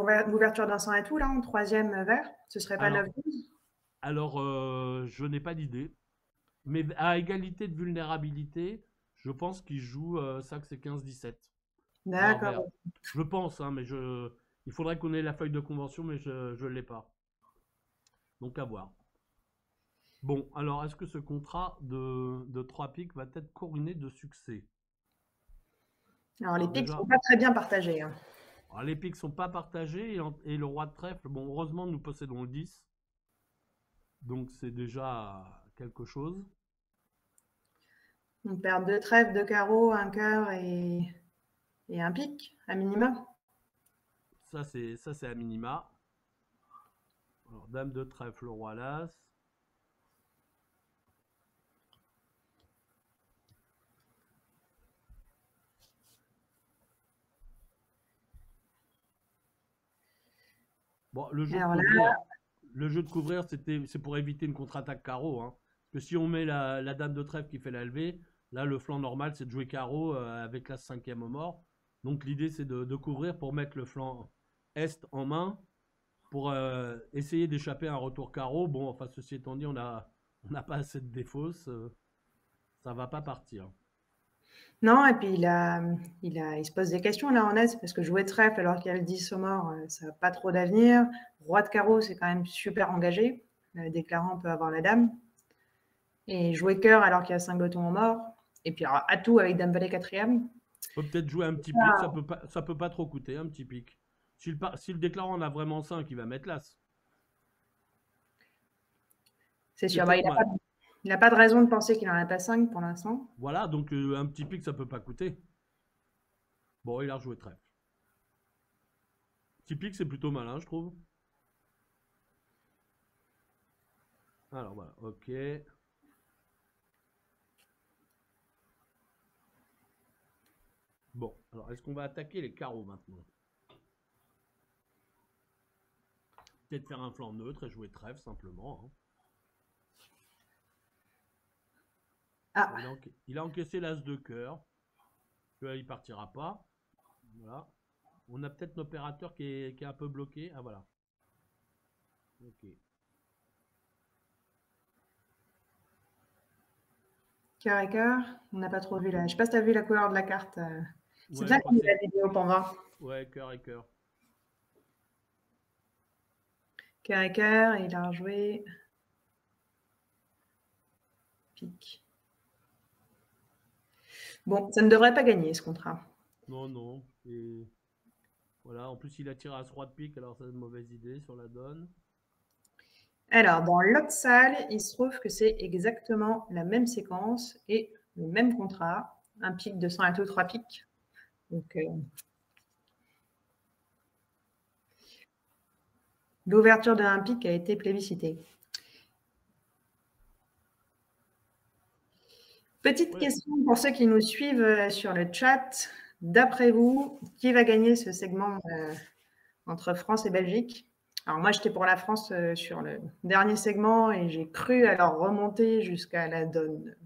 l'ouverture d'un 100 et tout, là, en troisième vert? Ce serait pas Alors, 9-12? alors je n'ai pas d'idée. Mais à égalité de vulnérabilité, je pense qu'il joue ça que c'est 15-17. Alors vert. D'accord. Je pense, hein, mais il faudrait qu'on ait la feuille de convention, mais je ne l'ai pas. Donc à voir. Bon, alors est-ce que ce contrat de 3 piques va être couronné de succès? Alors, les Alors pics déjà, sont pas très bien partagés, hein. alors, les piques sont pas partagées et le roi de trèfle, bon, heureusement nous possédons le 10, donc c'est déjà quelque chose. On perd 2 trèfles, 2 carreaux, un cœur et un pic, à minima. Ça c'est à minima. Alors, dame de trèfle, roi l'as. Bon, Alors là, le jeu de couvrir, c'est pour éviter une contre-attaque carreau, hein. Parce que si on met la dame de trèfle qui fait la levée, là, le flanc normal, c'est de jouer carreau avec l'as cinquième au mort. Donc, l'idée, c'est de couvrir pour mettre le flanc est en main pour essayer d'échapper à un retour carreau. Bon, enfin, ceci étant dit, on n'a pas assez de défausse. Ça va pas partir. non, et puis il se pose des questions là en aise, parce que jouer trèfle alors qu'il y a le 10 au mort, ça n'a pas trop d'avenir. Roi de carreau, c'est quand même super engagé. Le déclarant peut avoir la dame. Et jouer cœur alors qu'il y a 5 botons au mort. Et puis alors, atout avec dame valet quatrième. On peut peut-être jouer un petit pic, ça peut pas trop coûter, un petit pic. Si le déclarant en a vraiment 5, il va mettre l'as. C'est C'est sûr. Bah, peut-être mal. il n'a pas de raison de penser qu'il n'en a pas 5 pour l'instant. Voilà, donc un petit pic, ça peut pas coûter. Bon, il a rejoué trèfle. Petit pic, c'est plutôt malin, je trouve. Alors voilà, ok. Bon, alors est-ce qu'on va attaquer les carreaux maintenant? Peut-être faire un flanc neutre et jouer trèfle simplement, hein. Bon, Ah, il a encaissé l'as de cœur. Là, il partira pas. Voilà. On a peut-être un opérateur qui est un peu bloqué. Ah voilà. Ok. cœur et cœur. On n'a pas trop vu là. Je sais pas si tu as vu la couleur de la carte. C'est Ouais, je bien crois qu'on que ait la c'est. vidéo pour voir. Ouais, cœur et cœur. Cœur et cœur, et il a rejoué pique. Bon, ça ne devrait pas gagner ce contrat. Non, non. Et voilà. En plus, il a tiré à ce roi de pique, alors c'est une mauvaise idée sur la donne. Alors, dans l'autre salle, il se trouve que c'est exactement la même séquence et le même contrat. Un pic de 100 à tout, 3 pics. Donc, l'ouverture d'un pic a été plébiscitée. Petite Ouais. question pour ceux qui nous suivent sur le chat. D'après vous, qui va gagner ce segment entre France et Belgique? Alors moi, j'étais pour la France sur le dernier segment et j'ai cru alors remonter jusqu'à la donne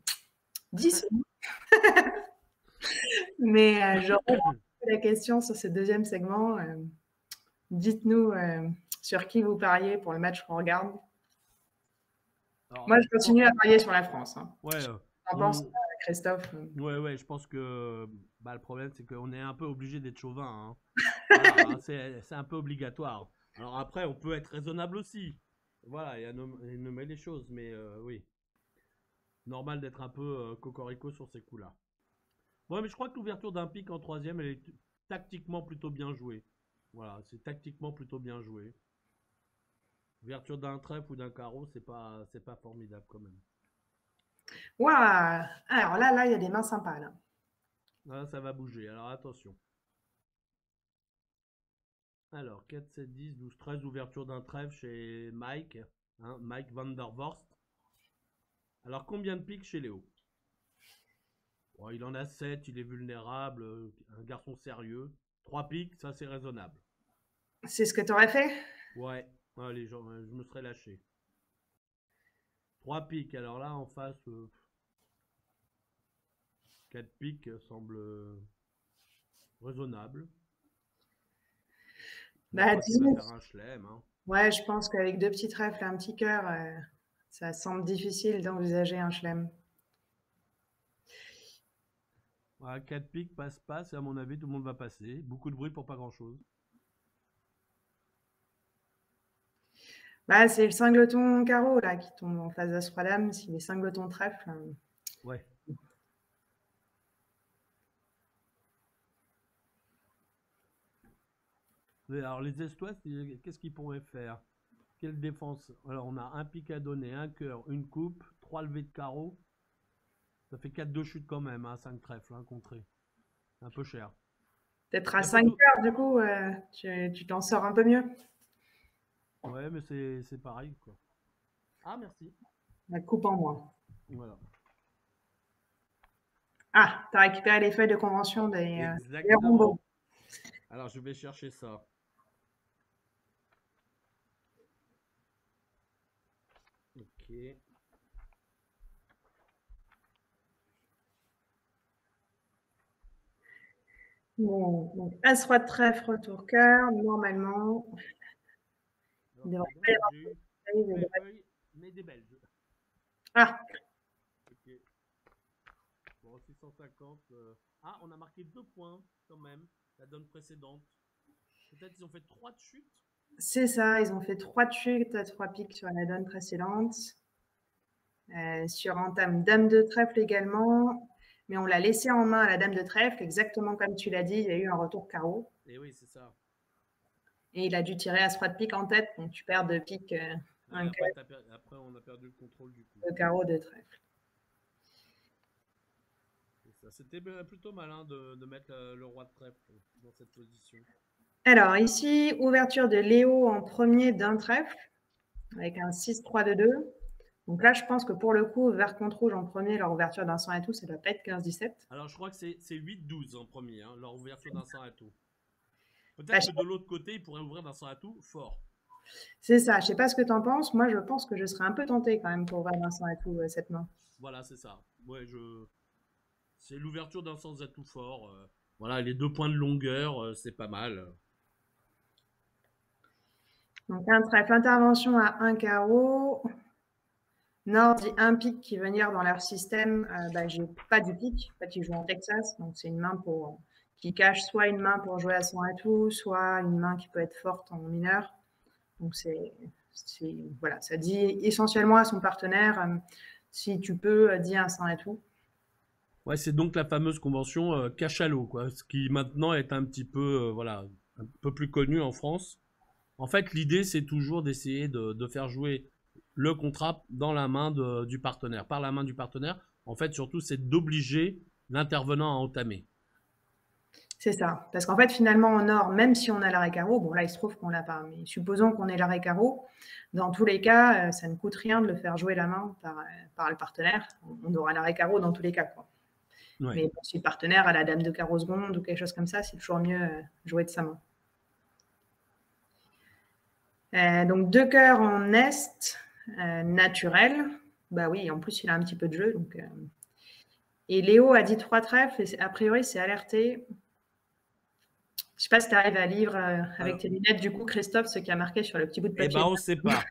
10. Mais je relance la question sur ce deuxième segment. Dites-nous sur qui vous pariez pour le match qu'on regarde. Alors, Moi, je continue à parier sur la France, hein. ouais. Qu'en pense On, Christophe? Ouais, ouais, je pense que bah, le problème, c'est qu'on est un peu obligé d'être chauvin, hein. Voilà, hein, c'est un peu obligatoire. Alors après, on peut être raisonnable aussi. Voilà, et nommer les choses, mais oui, normal d'être un peu cocorico sur ces coups-là. Ouais, mais je crois que l'ouverture d'un pic en troisième, elle est tactiquement plutôt bien jouée. Voilà, c'est tactiquement plutôt bien joué. Ouverture d'un trèfle ou d'un carreau, c'est pas formidable quand même. Waouh! Alors là, il y a des mains sympas, là. Là, ça va bouger, alors attention. Alors, 4, 7, 10, 12, 13, ouverture d'un trèfle chez Mike, hein, Mike van der Vorst. Alors, combien de piques chez Léo? Bon, il en a 7, il est vulnérable, un garçon sérieux. 3 piques, ça c'est raisonnable. C'est ce que tu aurais fait? Ouais, allez, je me serais lâché. 3 piques, alors là, en face, 4 piques semble raisonnable. Je pense Bah, pas qu'il va disons, faire un chelem. Hein. ouais, je pense qu'avec 2 petits trèfles et un petit cœur, ça semble difficile d'envisager un chelem. Voilà, 4 piques, passe, et à mon avis, tout le monde va passer. Beaucoup de bruit pour pas grand-chose. Bah, c'est le singleton carreau là qui tombe en face d'as roi dame. Si les singletons trèfle, Ouais. Mais alors, les Estoises, qu'est-ce qu'ils pourraient faire? Quelle défense? Alors, on a un pic à donner, un cœur, une coupe, 3 levées de carreau. Ça fait 4 de chute quand même, hein, 5 trèfles, hein, contré. Un peu cher. peut-être à Il 5 tout... cœurs, du coup, tu t'en sors un peu mieux. Ouais, mais c'est pareil, quoi. Ah, merci. La coupe en moins. Voilà. Ah, tu as récupéré les feuilles de convention des rombeaux. Exactement. Alors, je vais chercher ça. Ok. Bon, donc as roi de trèfle, retour cœur, normalement. Alors, Il devrait dis pas donc, y j'ai eu avoir toutes de mes feuilles. feuilles, mais des Belges. Ah, Ok. Bon, 650. Ah, on a marqué 2 points, quand même, la donne précédente. Peut-être ils ont fait 3 de chute. c'est ça, ils ont fait 3 de chute, 3 piques sur la donne précédente. Sur entame dame de trèfle également. Mais on l'a laissé en main à la dame de trèfle, exactement comme tu l'as dit, il y a eu un retour carreau. Et oui, c'est ça. Et il a dû tirer as roi de pique en tête, donc tu perds de pique Ouais, un après, cœur après, on a perdu le contrôle du coup. de carreau de trèfle. C'était plutôt malin de mettre le roi de trèfle dans cette position. Alors ici, ouverture de Léo en premier d'un trèfle, avec un 6-3 de 2. Donc là, je pense que pour le coup, vert contre rouge en premier, leur ouverture d'un 100 et tout, ça doit pas être 15-17. Alors, je crois que c'est 8-12 en premier, hein, leur ouverture d'un 100 à tout. Bah, Peut-être que de l'autre côté, ils pourraient ouvrir d'un 100 à tout fort. c'est ça, je sais pas ce que tu en penses. Moi, je pense que je serais un peu tentée quand même pour ouvrir d'un 100 et tout cette main. Voilà, c'est ça. Ouais, c'est l'ouverture d'un 100 à tout fort. Voilà, les 2 points de longueur, c'est pas mal. Donc un trèfle, intervention à un carreau. Nord dit un pic qui veut venir dans leur système. Bah, j'ai pas du pic. En fait, ils jouent en Texas, donc c'est une main pour qui cache soit une main pour jouer à 100 et tout, soit une main qui peut être forte en mineur. Donc voilà, ça dit essentiellement à son partenaire si tu peux, dis un 100 et tout. Ouais, c'est donc la fameuse convention cachalot, quoi, ce qui maintenant est un petit peu, voilà, un peu plus connu en France. En fait, l'idée, c'est toujours d'essayer de faire jouer le contrat dans la main du partenaire, par la main du partenaire. En fait, surtout, c'est d'obliger l'intervenant à entamer. C'est ça. Parce qu'en fait, finalement, en or, même si on a l'arrêt carreau, bon là, il se trouve qu'on l'a pas, mais supposons qu'on ait l'arrêt carreau, dans tous les cas, ça ne coûte rien de le faire jouer la main par le partenaire. On aura l'arrêt carreau dans tous les cas, quoi. Ouais. Mais bon, si le partenaire a la dame de carreau seconde ou quelque chose comme ça, c'est toujours mieux jouer de sa main. Donc, 2 cœurs en est, naturel. Bah oui, en plus, il a un petit peu de jeu. Donc, et Léo a dit 3 trèfles, et a priori, c'est alerté. Je sais pas si tu arrives à lire avec tes lunettes, du coup, Christophe, ce qui a marqué sur le petit bout de Eh papier. ben, on sait pas.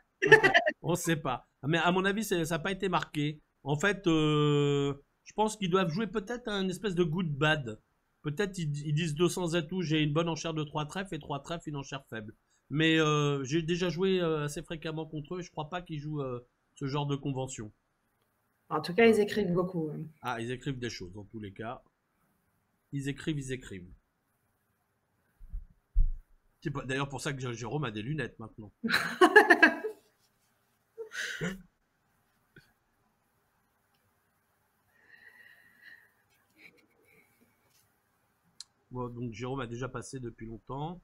On sait pas. Mais à mon avis, ça n'a pas été marqué. En fait, je pense qu'ils doivent jouer peut-être un espèce de good bad. Peut-être ils disent 200 atouts, j'ai une bonne enchère de 3 trèfles et 3 trèfles, une enchère faible. Mais j'ai déjà joué assez fréquemment contre eux et je crois pas qu'ils jouent ce genre de convention. En tout cas, ils écrivent beaucoup. Ah, ils écrivent des choses dans tous les cas. Ils écrivent, ils écrivent. C'est d'ailleurs pour ça que Jérôme a des lunettes maintenant. Bon, donc Jérôme a déjà passé depuis longtemps.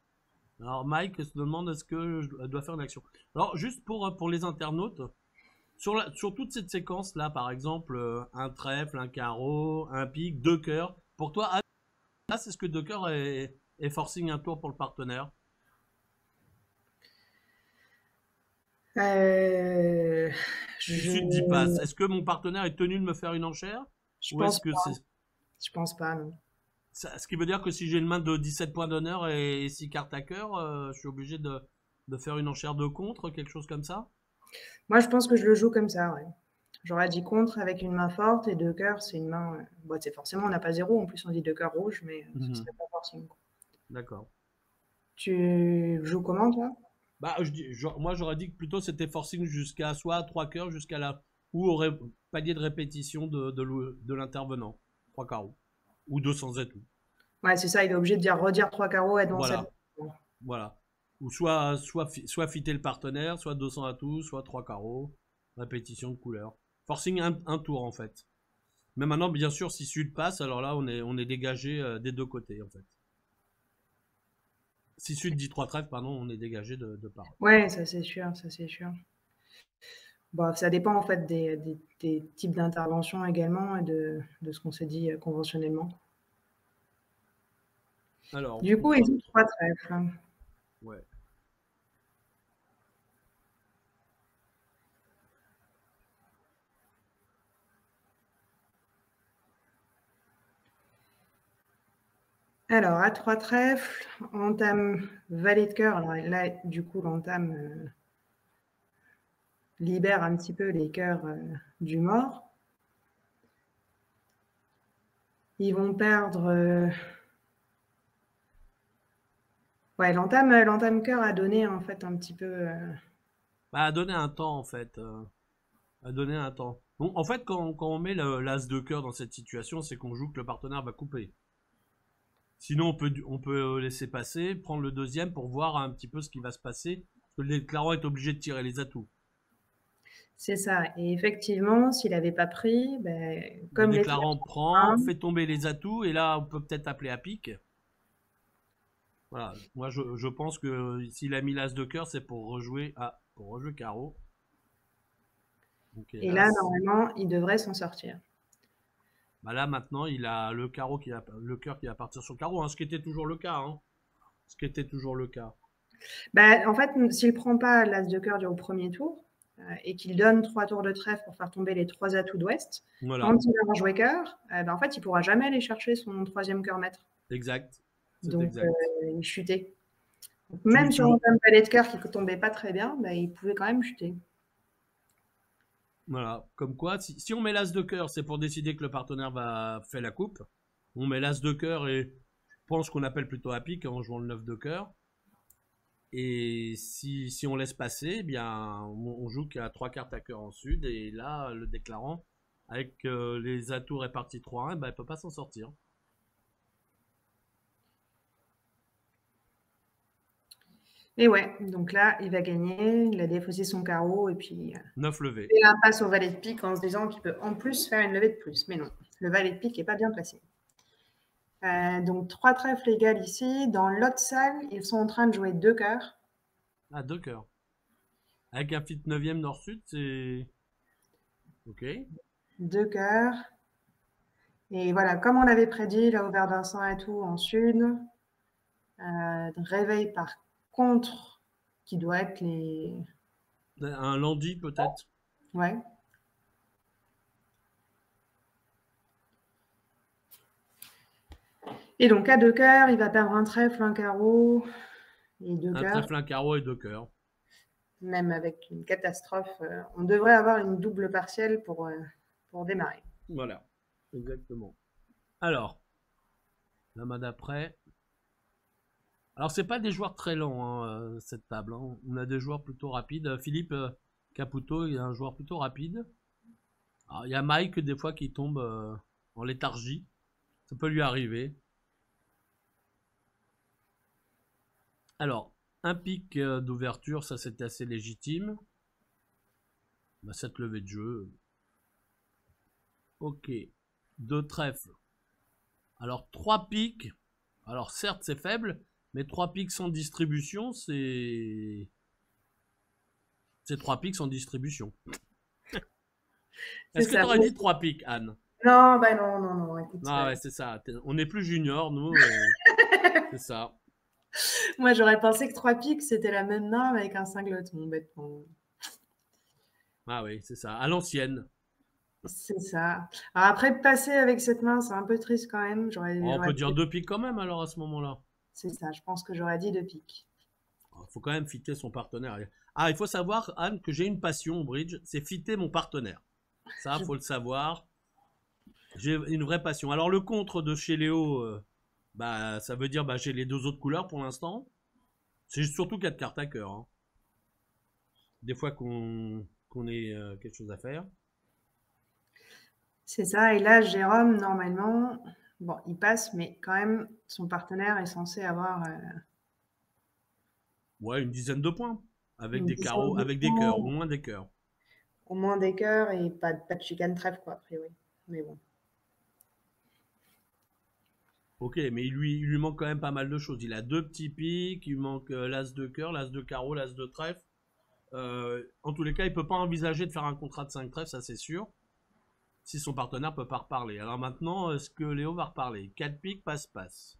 Alors Mike se demande est-ce que je dois faire une action. Alors juste pour les internautes, sur toute cette séquence là, par exemple, un trèfle, un carreau, un pic, 2 cœurs, pour toi, là c'est ce que 2 cœurs est forcing un tour pour le partenaire. Je Sud dit passe. Est-ce que mon partenaire est tenu de me faire une enchère? je Ou est-ce pense que pas. c'est... Je pense pas, non. Ce qui veut dire que si j'ai une main de 17 points d'honneur et 6 cartes à cœur, je suis obligé de faire une enchère de contre, quelque chose comme ça? Moi, je pense que je le joue comme ça, ouais. J'aurais dit contre avec une main forte et 2 cœurs, c'est une main. Bon, c'est forcément, on n'a pas 0, en plus, on dit 2 cœurs rouges, mais ce serait pas forcément. D'accord. Tu joues comment, toi? Bah, moi, j'aurais dit que plutôt c'était forcing jusqu'à soit 3 cœurs, jusqu'à là, ou aurait palier de répétition de l'intervenant. 3 carreaux. Ou 200 atout. Ouais, c'est ça, il est obligé de redire 3 carreaux, être dans cette. Voilà. Voilà. Ou soit fitter le partenaire, soit 200 atouts, soit 3 carreaux. Répétition de couleur. Forcing un tour, en fait. Mais maintenant, bien sûr, si Sud passe, alors là, on est dégagé des deux côtés, en fait. Si Sud dit 3 trèfles, pardon, on est dégagé de part. Ouais, ça c'est sûr, ça c'est sûr. Bon, ça dépend en fait des types d'intervention également et de ce qu'on s'est dit conventionnellement. Alors, Du coup, ils ont 3 trèfles. ouais. Alors, à 3 trèfles, entame valet de cœur. Alors là, du coup, l'entame libère un petit peu les cœurs du mort. Ils vont perdre. Ouais, l'entame cœur a donné en fait un petit peu. Bah, à donner un temps, en fait. À donner un temps. Bon, en fait, quand on met l'as de cœur dans cette situation, c'est qu'on joue que le partenaire va couper. Sinon, on peut laisser passer, prendre le deuxième pour voir un petit peu ce qui va se passer. Parce que le déclarant est obligé de tirer les atouts. C'est ça. Et effectivement, s'il n'avait pas pris, ben, Le comme les déclarant prend, fait tomber les atouts, et là, on peut peut-être appeler à pique. Voilà. Moi, je pense que s'il a mis l'as de cœur, c'est pour rejouer carreau. Donc, et là, normalement, il devrait s'en sortir. Bah là, maintenant, il a le cœur qui va partir sur le carreau, hein, ce qui était toujours le cas. Hein. Ce qui était toujours le cas. Bah, en fait, s'il ne prend pas l'as de cœur au premier tour et qu'il donne 3 tours de trèfle pour faire tomber les 3 atouts d'ouest, Voilà. quand il va jouer cœur, en fait, il ne pourra jamais aller chercher son 3e cœur maître. Exact. Donc, exact. il chutait. Donc, même sur un valet de cœur qui ne tombait pas très bien, bah, il pouvait quand même chuter. Voilà, comme quoi, si on met l'as de cœur, c'est pour décider que le partenaire va faire la coupe. On met l'as de cœur et je pense qu'on appelle plutôt à pique en jouant le 9 de cœur. Et si on laisse passer, eh bien, on joue qu'il y a 3 cartes à cœur en sud. Et là, le déclarant, avec les atouts répartis 3-1, bah, il ne peut pas s'en sortir. Et ouais, donc là, il va gagner, il a défaussé son carreau et puis 9 levées. Il passe au valet de pique en se disant qu'il peut en plus faire une levée de plus. Mais non, le valet de pique n'est pas bien placé. Donc 3 trèfles égales ici. Dans l'autre salle, ils sont en train de jouer 2 cœurs. Ah, 2 cœurs. Avec un fit 9e nord-sud, c'est... Ok. 2 cœurs. Et voilà, comme on l'avait prédit, là, au Verdun et tout, en sud, réveil par contre, qui doit être les... Un lundi peut-être. Ouais. Et donc à 2 cœurs, il va perdre un trèfle, un carreau et 2 cœurs. Un trèfle, un carreau et 2 cœurs. Même avec une catastrophe, on devrait avoir une double partielle pour démarrer. Voilà, exactement. Alors, la main d'après. Alors, c'est pas des joueurs très lents, hein, cette table. Hein. On a des joueurs plutôt rapides. Philippe Caputo, il est un joueur plutôt rapide. Alors, il y a Mike, des fois, qui tombe en léthargie. Ça peut lui arriver. Alors, un pic d'ouverture, ça c'était assez légitime. Bah, cette levée de jeu. Ok. 2 trèfles. Alors, 3 piques. Alors, certes, c'est faible, mais 3 piques sans distribution, c'est 3 piques sans distribution. Est-ce que tu aurais dit 3 piques, Anne? Non, bah non. Écoute, ah ouais, c'est ça. On est plus junior, nous. C'est ça. Moi, j'aurais pensé que 3 piques, c'était la même main avec un cingloton, bêtement. Ah oui, c'est ça. À l'ancienne. C'est ça. Alors après, passer avec cette main, c'est un peu triste quand même. On peut dire 2 piques quand même alors à ce moment-là. C'est ça, je pense que j'aurais dit 2 piques. Il faut quand même fitter son partenaire. Ah, il faut savoir, Anne, que j'ai une passion au bridge, c'est fitter mon partenaire. Ça, Je- faut le savoir. J'ai une vraie passion. Alors, le contre de chez Léo, bah, ça veut dire bah, j'ai les deux autres couleurs pour l'instant. C'est surtout 4 cartes à cœur, hein. Des fois qu'on ait quelque chose à faire. C'est ça. Et là, Jérôme, normalement, bon, il passe, mais quand même, son partenaire est censé avoir Ouais, une dizaine de points. Avec une des dizaine carreaux, de avec des cœurs, au points, moins des cœurs. au moins des cœurs et pas de chicane trèfle, quoi, a priori. Mais bon. Ok, mais il lui manque quand même pas mal de choses. Il a deux petits pics, il manque l'as de cœur, l'as de carreau, l'as de trèfle. En tous les cas, il peut pas envisager de faire un contrat de 5 trèfles, ça c'est sûr. Si son partenaire peut pas reparler. Alors maintenant, est-ce que Léo va reparler? 4 piques, passe-passe.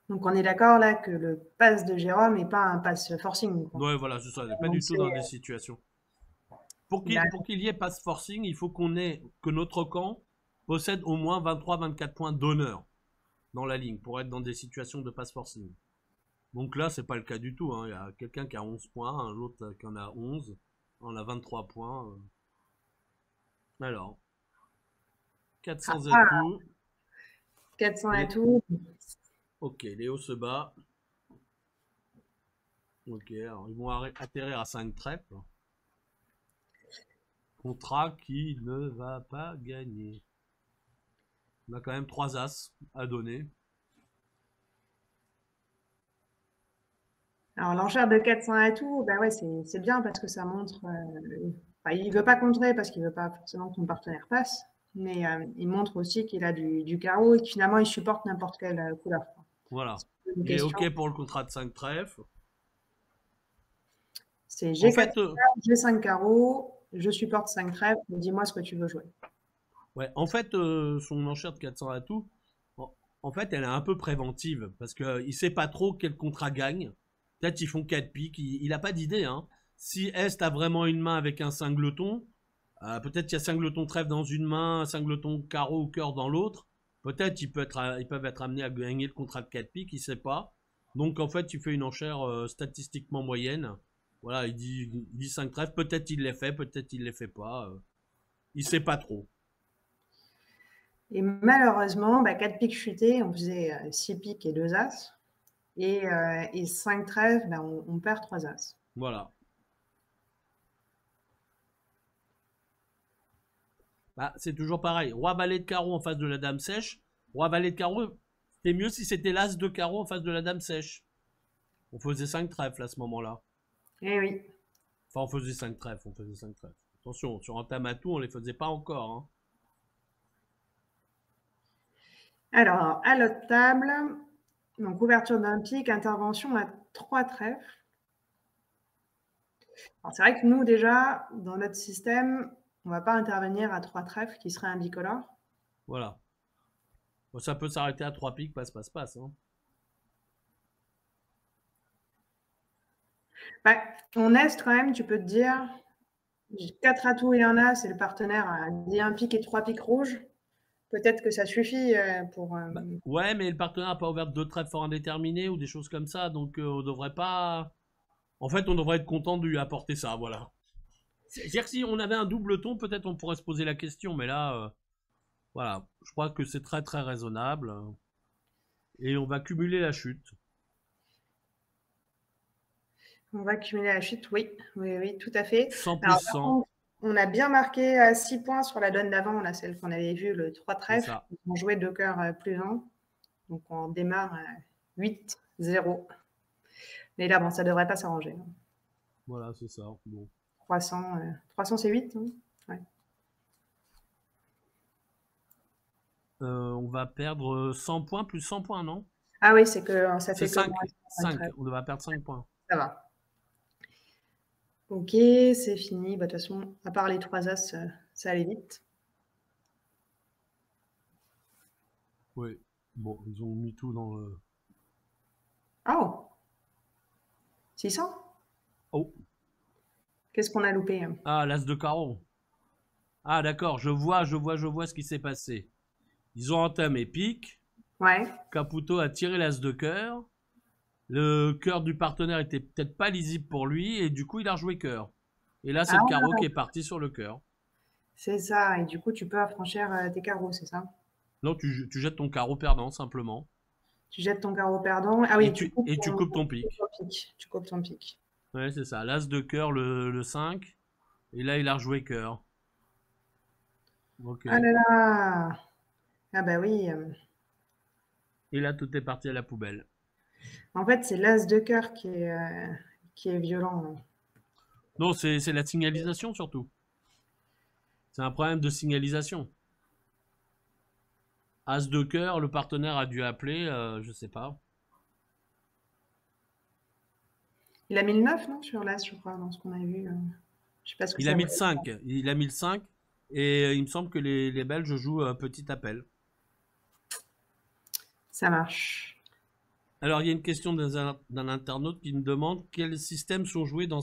Donc on est d'accord là que le pass de Jérôme n'est pas un pass forcing, quoi. Ouais, voilà, c'est ça. Il n'est pas Donc du tout c'est, dans des situations. Pour il a qu'il y ait pass forcing, il faut que notre camp possède au moins 23-24 points d'honneur dans la ligne pour être dans des situations de pass forcing. Donc là, c'est pas le cas du tout, hein. Il y a quelqu'un qui a 11 points, l'autre qui en a 11. On a 23 points. Alors, 400 atouts. 400 Les... atouts. Ok, Léo se bat. Ok, alors ils vont atterrir à 5 trèfles. Contrat qui ne va pas gagner. On a quand même 3 as à donner. Alors l'enchère de 400 atouts, ben ouais, c'est bien parce que ça montre. Enfin, il veut pas contrer parce qu'il veut pas forcément que ton partenaire passe, mais il montre aussi qu'il a du carreau et que finalement il supporte n'importe quelle couleur, quoi. Voilà. C'est pas une Il est question. ok pour le contrat de 5 trèfles. C'est En j'ai 4 fait, carreaux, j'ai 5 carreaux, je supporte 5 trèfles, dis-moi ce que tu veux jouer. ouais, son enchère de 400 atouts, en, en fait, elle est un peu préventive parce qu'il sait pas trop quel contrat gagne. Peut-être ils font 4 piques, il a pas d'idée, hein. Si Est a vraiment une main avec un cingleton, peut-être qu'il y a cingleton trèfle dans une main, cingleton carreau ou cœur dans l'autre. Peut-être ils peuvent être amenés à gagner le contrat de 4 piques, il sait pas. Donc en fait, tu fais une enchère statistiquement moyenne. Voilà, il dit 5 trèfles, peut-être il les fait, peut-être il les fait pas. Il sait pas trop. Et malheureusement, 4 piques chutés, on faisait 6 piques et 2 as. Et 5 trèfles, on perd 3 as. Voilà. Bah, c'est toujours pareil. Roi valet de carreau en face de la dame sèche. Roi valet de carreau, c'était mieux si c'était l'as de carreau en face de la dame sèche. On faisait 5 trèfles à ce moment-là. Eh oui. Enfin, on faisait 5 trèfles, on faisait 5 trèfles. Attention, sur un tamatou, on les faisait pas encore, hein. Alors, à l'autre table, donc ouverture d'un pic, intervention à 3 trèfles. Alors, c'est vrai que nous, déjà, dans notre système, on ne va pas intervenir à 3 trèfles qui seraient un bicolore. Voilà. Bon, ça peut s'arrêter à 3 piques, passe, hein. En Est, quand même, tu peux te dire, j'ai 4 atouts et un as, et le partenaire a dit un pic et 3 piques rouges. Peut-être que ça suffit pour. Bah, ouais, mais le partenaire n'a pas ouvert de trèfles fort indéterminés ou des choses comme ça, donc on devrait pas. En fait, on devrait être content de lui apporter ça, voilà. C'est-à-dire que si on avait un double ton, peut-être on pourrait se poser la question, mais là, voilà, je crois que c'est très très raisonnable. Et on va cumuler la chute. On va cumuler la chute, oui, oui, oui, tout à fait. 100 plus Alors, par 100, contre, on a bien marqué à 6 points sur la donne d'avant, là, celle qu'on avait vue, le 3 c'est trèfles. ça. On jouait 2 cœurs plus 1. Donc, on démarre à 8-0. Mais là, bon, ça ne devrait pas s'arranger. Voilà, c'est ça. Bon. 300 c'est 8, hein. Ouais. On va perdre 100 points plus 100 points, non? Ah oui, c'est que ça C'est fait comme 5. un 5. trèfle. On va perdre 5 points. Ça va. Ok, c'est fini. De toute façon, à part les 3 as, ça allait vite. Oui. Bon, ils ont mis tout dans le. Oh, 600. Oh. Qu'est-ce qu'on a loupé? Ah, l'as de carreau. Ah, d'accord, je vois ce qui s'est passé. Ils ont entamé pique. Ouais. Caputo a tiré l'as de cœur. Le cœur du partenaire était peut-être pas lisible pour lui et du coup il a rejoué cœur. Et là c'est le Ah, carreau qui est parti sur le cœur. c'est ça. Et du coup, tu peux affranchir tes carreaux, c'est ça? Non, tu jettes ton carreau perdant simplement. Tu jettes ton carreau perdant. Ah oui, tu coupes Tu coupes ton pic. ton pic. Tu coupes ton pic. Ouais, c'est ça. L'as de cœur, le 5. Et là il a rejoué cœur. Ok. Ah là là! Ah bah oui. Et là tout est parti à la poubelle. En fait, c'est l'as de cœur qui est violent, hein. Non, c'est la signalisation surtout. C'est un problème de signalisation. As de cœur, le partenaire a dû appeler, je sais pas. Il a mis le 9, non, sur l'as, je crois, dans ce qu'on a vu. Je sais pas ce que Il a ça mis le voulait 5. Il a mis le 5. Et il me semble que les Belges jouent petit appel. Ça marche. Alors, il y a une question d'un internaute qui me demande quels systèmes sont joués dans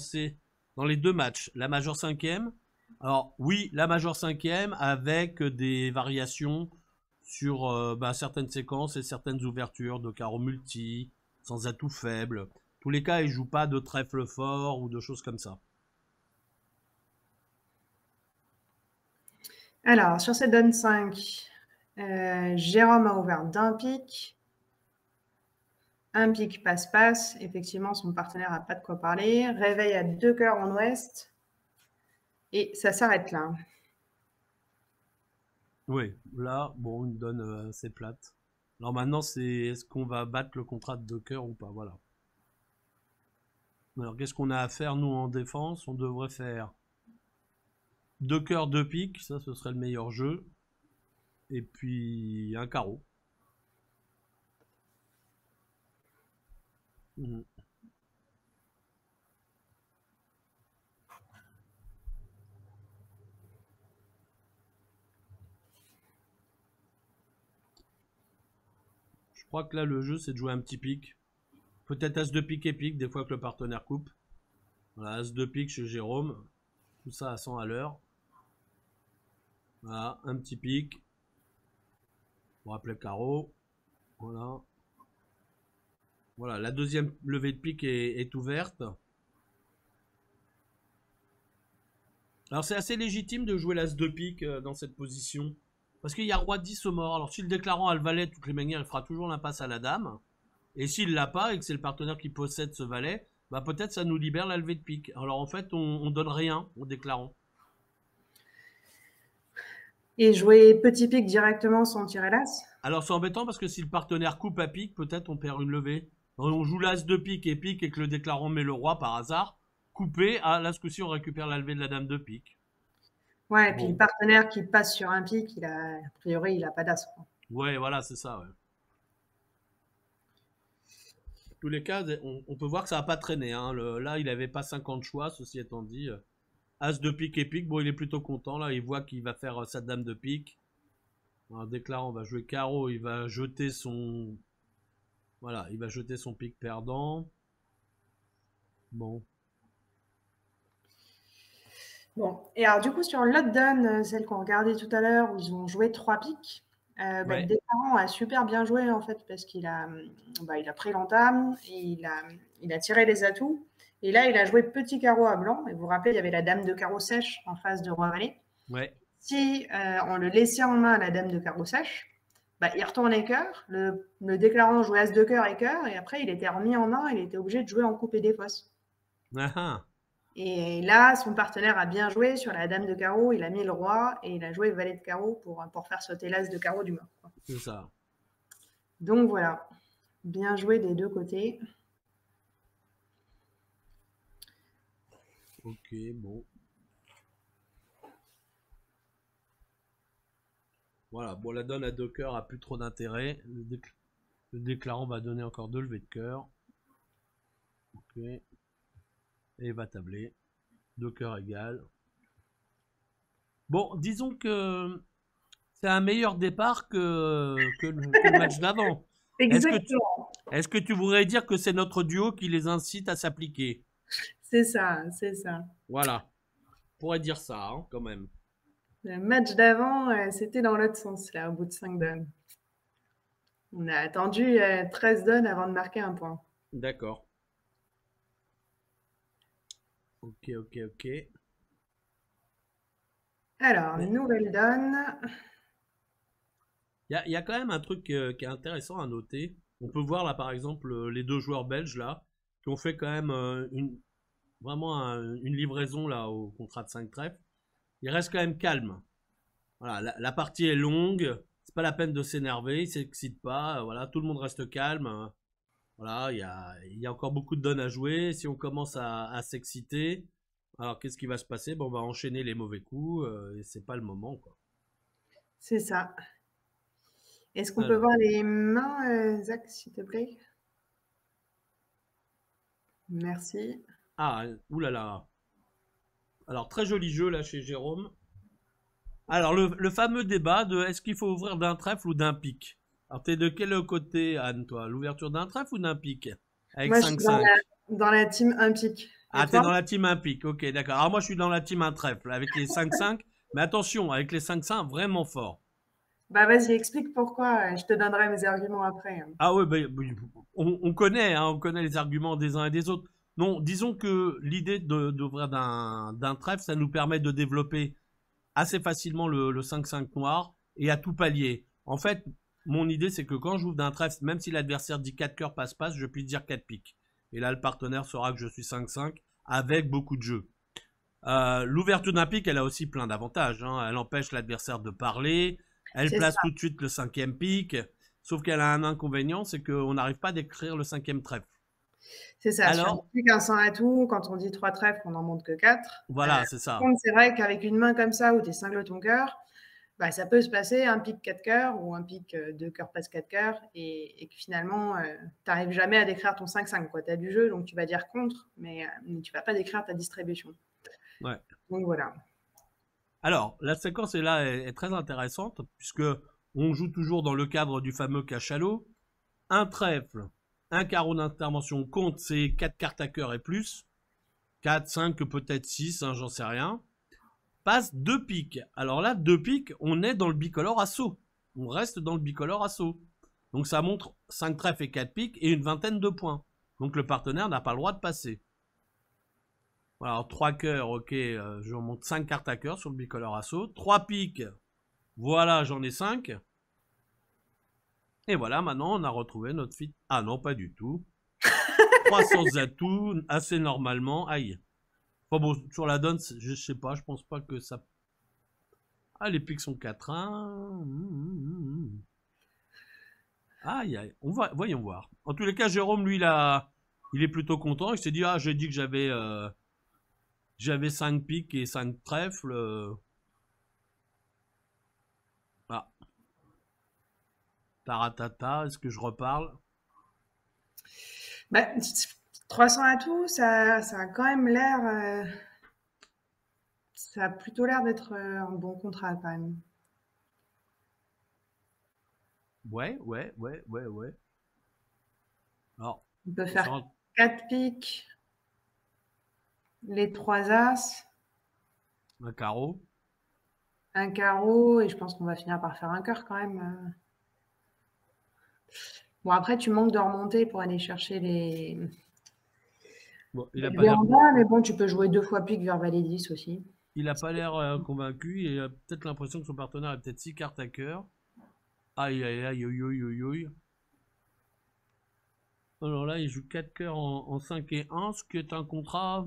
les deux matchs. La majeure cinquième. Alors, oui, la majeure cinquième avec des variations sur certaines séquences et certaines ouvertures de carreaux multi, sans atout faible. Tous les cas, ils jouent pas de trèfle fort ou de choses comme ça. Alors, sur cette donne 5, Jérôme a ouvert d'un pic. Un pic passe-passe. Effectivement, son partenaire n'a pas de quoi parler. Réveil à 2 cœurs en ouest. Et ça s'arrête là. Oui, là, bon, une donne assez plate. Alors maintenant, c'est est-ce qu'on va battre le contrat de 2 cœurs ou pas? Voilà. Alors, qu'est-ce qu'on a à faire, nous, en défense? On devrait faire 2 cœurs, 2 piques, ça, ce serait le meilleur jeu. Et puis, un carreau. Mhm. Je crois que là, le jeu, c'est de jouer un petit pic. Peut-être as de pique et pique, des fois que le partenaire coupe. Voilà, as de pique chez Jérôme. Tout ça à 100 à l'heure. Voilà, un petit pic. On rappelle le carreau. Voilà. Voilà, la deuxième levée de pique est ouverte. Alors c'est assez légitime de jouer l'as de pique dans cette position. Parce qu'il y a roi 10 au mort. Alors si le déclarant a le valet, de toutes les manières, il fera toujours l'impasse à la dame. Et s'il l'a pas et que c'est le partenaire qui possède ce valet, bah peut-être ça nous libère la levée de pique. Alors en fait, on donne rien au déclarant. Et jouer petit pic directement sans tirer l'as. Alors c'est embêtant parce que si le partenaire coupe à pique, peut-être on perd une levée. On joue l'as de pique et que le déclarant met le roi par hasard. Coupé, là ce coup-ci on récupère la levée de la dame de pique. Ouais, et puis le partenaire qui passe sur un pic, a priori, il n'a pas d'as. Ouais, voilà, c'est ça. Ouais. En tous les cas, on peut voir que ça n'a pas traîné. Hein. Là, il n'avait pas 50 choix, ceci étant dit. As de pique et pique, bon, il est plutôt content. Là, il voit qu'il va faire sa dame de pique. En déclarant, on va jouer carreau, il va jeter son... Voilà, il va jeter son pique perdant. Bon. Bon, et alors du coup, sur l'autre donne, celle qu'on regardait tout à l'heure, où ils ont joué 3 piques, Ouais. le déclarant a super bien joué, en fait, parce qu'il a, il a pris l'entame, et il a tiré les atouts. Et là, il a joué petit carreau à blanc. Et vous vous rappelez, il y avait la dame de carreau sèche en face de roi valet. Ouais. Si on le laissait en main à la dame de carreau sèche, il retournait cœur. Le déclarant jouait as de cœur et cœur. Et après, il était remis en main. Il était obligé de jouer en coupe et des fosses. Ah ah. Et là, son partenaire a bien joué sur la dame de carreau. Il a mis le roi et il a joué valet de carreau pour faire sauter l'as de carreau du mort. C'est ça. Donc voilà, bien joué des deux côtés. Ok, bon. Voilà, bon, la donne à 2 cœurs a plus trop d'intérêt. Le déclarant va donner encore 2 levées de cœur. Ok. Et il va tabler. 2 cœurs égales. Bon, disons que c'est un meilleur départ que le match d'avant. Exactement. Est-ce que tu voudrais dire que c'est notre duo qui les incite à s'appliquer? C'est ça, c'est ça. Voilà. On pourrait dire ça, hein, quand même. Le match d'avant, c'était dans l'autre sens, là, au bout de 5 donnes. On a attendu 13 donnes avant de marquer un point. D'accord. Ok, ok, ok. Alors, Mais nouvelle donne. il y a quand même un truc qui est intéressant à noter. On peut voir là, par exemple, les deux joueurs belges là, qui ont fait quand même une livraison là au contrat de 5 trèfles. Ils restent quand même calmes. Voilà, la partie est longue, c'est pas la peine de s'énerver, ils s'excitent pas, voilà, tout le monde reste calme. Voilà, il y a encore beaucoup de donnes à jouer. Si on commence à s'exciter, alors qu'est-ce qui va se passer? Bon, on va enchaîner les mauvais coups et c'est pas le moment, quoi. C'est ça. Est-ce qu'on peut Alors, voir les mains, Zach, s'il te plaît? Merci. ah, oulala. Alors, très joli jeu là chez Jérôme. Alors, le fameux débat de est-ce qu'il faut ouvrir d'un trèfle ou d'un pic? Alors, t'es de quel côté, Anne, toi? L'ouverture d'un trèfle ou d'un pic? Avec Moi, je suis 5-5. dans la team un pic. Et Ah, t'es toi? dans la team un pic, ok, d'accord. Alors, moi, je suis dans la team un trèfle avec les 5-5. Mais attention, avec les 5-5, vraiment fort. Bah, vas-y, explique pourquoi. Je te donnerai mes arguments après, hein. Ah ouais, on connaît, hein, on connaît les arguments des uns et des autres. Non, disons que l'idée d'ouvrir d'un trèfle, ça nous permet de développer assez facilement le 5-5 noir et à tout pallier. En fait, mon idée, c'est que quand j'ouvre d'un trèfle, même si l'adversaire dit 4 cœurs passe-passe, je puisse dire 4 piques. Et là, le partenaire saura que je suis 5-5 avec beaucoup de jeux. L'ouverture d'un pic, elle a aussi plein d'avantages, hein. Elle empêche l'adversaire de parler, elle C'est ça. place tout de suite le cinquième pic, sauf qu'elle a un inconvénient, c'est qu'on n'arrive pas à décrire le cinquième trèfle. C'est ça. Sur un Alors, pic, un 100 à tout, quand on dit 3 trèfles, on n'en monte que 4. voilà, c'est Par ça. contre, c'est vrai qu'avec une main comme ça, où tu cingles ton cœur, bah, ça peut se passer un pic 4 cœurs ou un pic 2 cœurs passe 4 cœurs et que finalement, tu n'arrives jamais à décrire ton 5-5. Tu as du jeu, donc tu vas dire contre, mais tu ne vas pas décrire ta distribution. Ouais. Donc voilà. Alors, la séquence est là est très intéressante, puisque on joue toujours dans le cadre du fameux cachalot. Un trèfle, un carreau d'intervention compte c'est 4 cartes à cœur et plus. 4, 5, peut-être 6, hein, j'en sais rien. Passe 2 piques. Alors là, 2 piques, on est dans le bicolore assaut. On reste dans le bicolore assaut. Donc ça montre 5 trèfles et 4 piques et une vingtaine de points. Donc le partenaire n'a pas le droit de passer. Voilà, alors 3 cœurs, ok, je remonte 5 cartes à cœur sur le bicolore assaut. 3 piques, voilà, j'en ai 5. Et voilà, maintenant on a retrouvé notre fille. Ah non, pas du tout. 300 atouts, assez normalement. Aïe. Enfin bon, sur la donne, je sais pas, je pense pas que ça. Ah, les pics sont 4-1. Aïe, aïe. Voyons voir. En tous les cas, Jérôme, lui, il est plutôt content. Il s'est dit, ah, j'ai dit que j'avais 5 pics et 5 trèfles. Ah, taratata, est-ce que je reparle? Bah, 300 à tout, ça a quand même l'air. Ça a plutôt l'air d'être un bon contrat quand même. Ouais, ouais, ouais, ouais, ouais. Alors, On peut on faire s'en- 4 piques, les 3 as, un carreau. un carreau, et je pense qu'on va finir par faire un cœur quand même. Bon, après, tu manques de remonter pour aller chercher Bon, il les a pas l'air, Véranda, mais bon, tu peux jouer 2 fois pique vers valet 10 aussi. il a pas l'air convaincu. Il a peut-être l'impression que son partenaire a peut-être 6 cartes à cœur. Aïe, aïe, aïe, aïe, aïe, aïe, aïe. Alors là, il joue 4 cœurs en 5 et 1, ce qui est un contrat.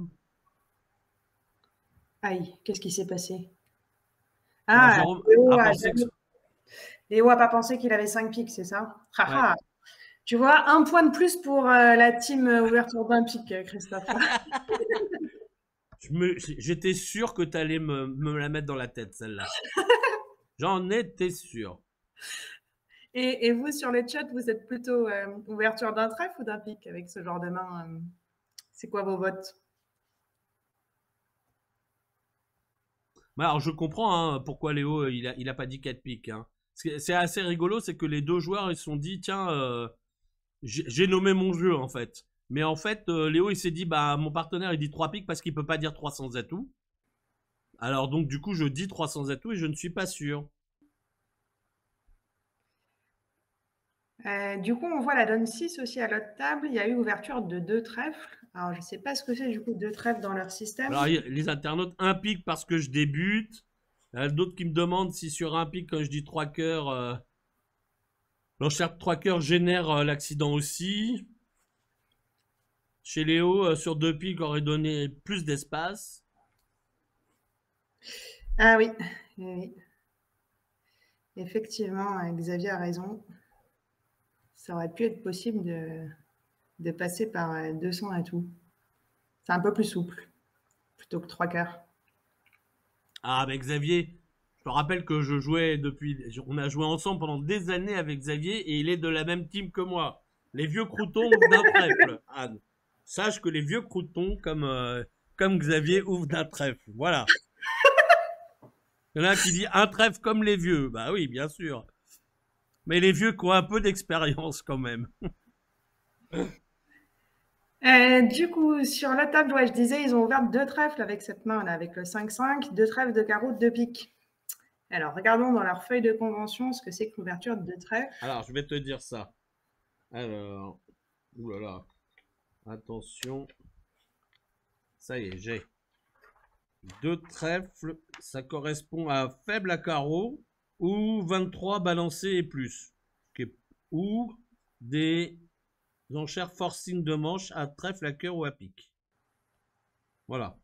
Aïe, qu'est-ce qui s'est passé? Bah, Ah, Jérôme a pensé que. Léo a pas pensé qu'il avait 5 piques, c'est ça? Ouais. Haha. Tu vois, un point de plus pour la team ouverture d'un pic, Christophe. J'étais sûr que tu allais me la mettre dans la tête, celle-là. J'en étais sûr. Et vous, sur le chat, vous êtes plutôt ouverture d'un trèfle ou d'un pic avec ce genre de main? C'est quoi vos votes? Alors, je comprends hein, pourquoi Léo, il a pas dit 4 piques. Hein. C'est assez rigolo, c'est que les deux joueurs, ils se sont dit, tiens, j'ai nommé mon jeu, en fait. Mais en fait, Léo, il s'est dit, bah, mon partenaire, il dit 3 piques parce qu'il peut pas dire 300 atouts. Alors donc du coup je dis 300 atouts et je ne suis pas sûr. Du coup, on voit la donne 6 aussi à l'autre table. Il y a eu ouverture de 2 trèfles. Alors, je ne sais pas ce que c'est du coup 2 trèfles dans leur système. Alors les internautes, un pic parce que je débute. Il y en a d'autres qui me demandent si sur un pic quand je dis 3 cœurs, l'enchère 3 cœurs génère l'accident aussi. Chez Léo, sur 2 pics aurait donné plus d'espace. Ah oui, oui. Effectivement, Xavier a raison. Ça aurait pu être possible de passer par 200 atouts. C'est un peu plus souple, plutôt que 3 cœurs. Ah mais Xavier, je te rappelle que on a joué ensemble pendant des années avec Xavier et il est de la même team que moi. Les vieux croutons ouvrent d'un trèfle, Anne. Sache que les vieux croutons comme Xavier ouvrent d'un trèfle. Voilà. Il y en a qui dit un trèfle comme les vieux. Bah oui, bien sûr. Mais les vieux qui ont un peu d'expérience quand même. Du coup, sur la table, ouais, je disais, ils ont ouvert 2 trèfles avec cette main, là, avec le 5-5, 2 trèfles de carreau, 2 piques. Alors, regardons dans leur feuille de convention ce que c'est que l'ouverture de 2 trèfles. Alors, je vais te dire ça. Alors, oulala. Attention. Ça y est, j'ai 2 trèfles. Ça correspond à faible à carreau ou 23 balancés et plus. Ou des enchères forcing de manche à trèfle, à cœur ou à pique. Voilà.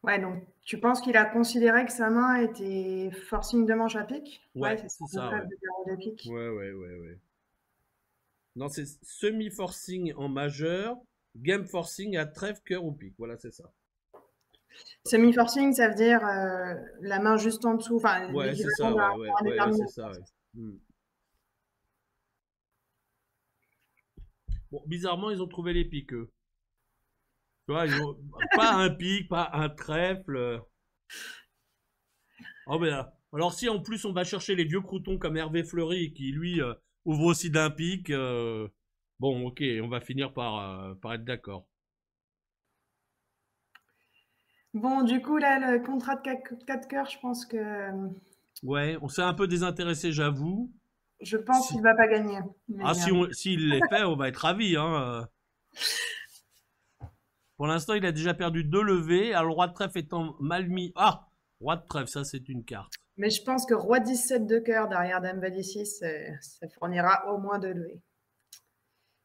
Ouais, donc tu penses qu'il a considéré que sa main était forcing de manche à pique? Ouais, c'est c'est ça, ça, ouais. de carreau de pique. Ouais. Non, c'est semi-forcing en majeur, game forcing à trèfle, cœur ou pique. Voilà, c'est ça. Semi-forcing, ça veut dire la main juste en dessous, enfin Ouais, c'est l'équivalent ça, d'un ouais, déterminé. c'est ça, ouais. Bon, bizarrement, ils ont trouvé les piques, eux. Tu vois, ils ont pas un pic, pas un trèfle. Oh, ben là. Alors, si en plus on va chercher les vieux croutons comme Hervé Fleury, qui lui ouvre aussi d'un pic, bon, ok, on va finir par être d'accord. Bon, du coup, là, le contrat de 4 cœurs, je pense que Ouais, on s'est un peu désintéressé, j'avoue. je pense qu'il ne va pas gagner. Ah, Mais, s'il les fait, on va être ravis, hein. Pour l'instant, il a déjà perdu 2 levées. Alors, le roi de trèfle étant mal mis. Ah, roi de trèfle, ça, c'est une carte. mais je pense que roi 17 de cœur derrière dame valet 6, ça fournira au moins 2 levées.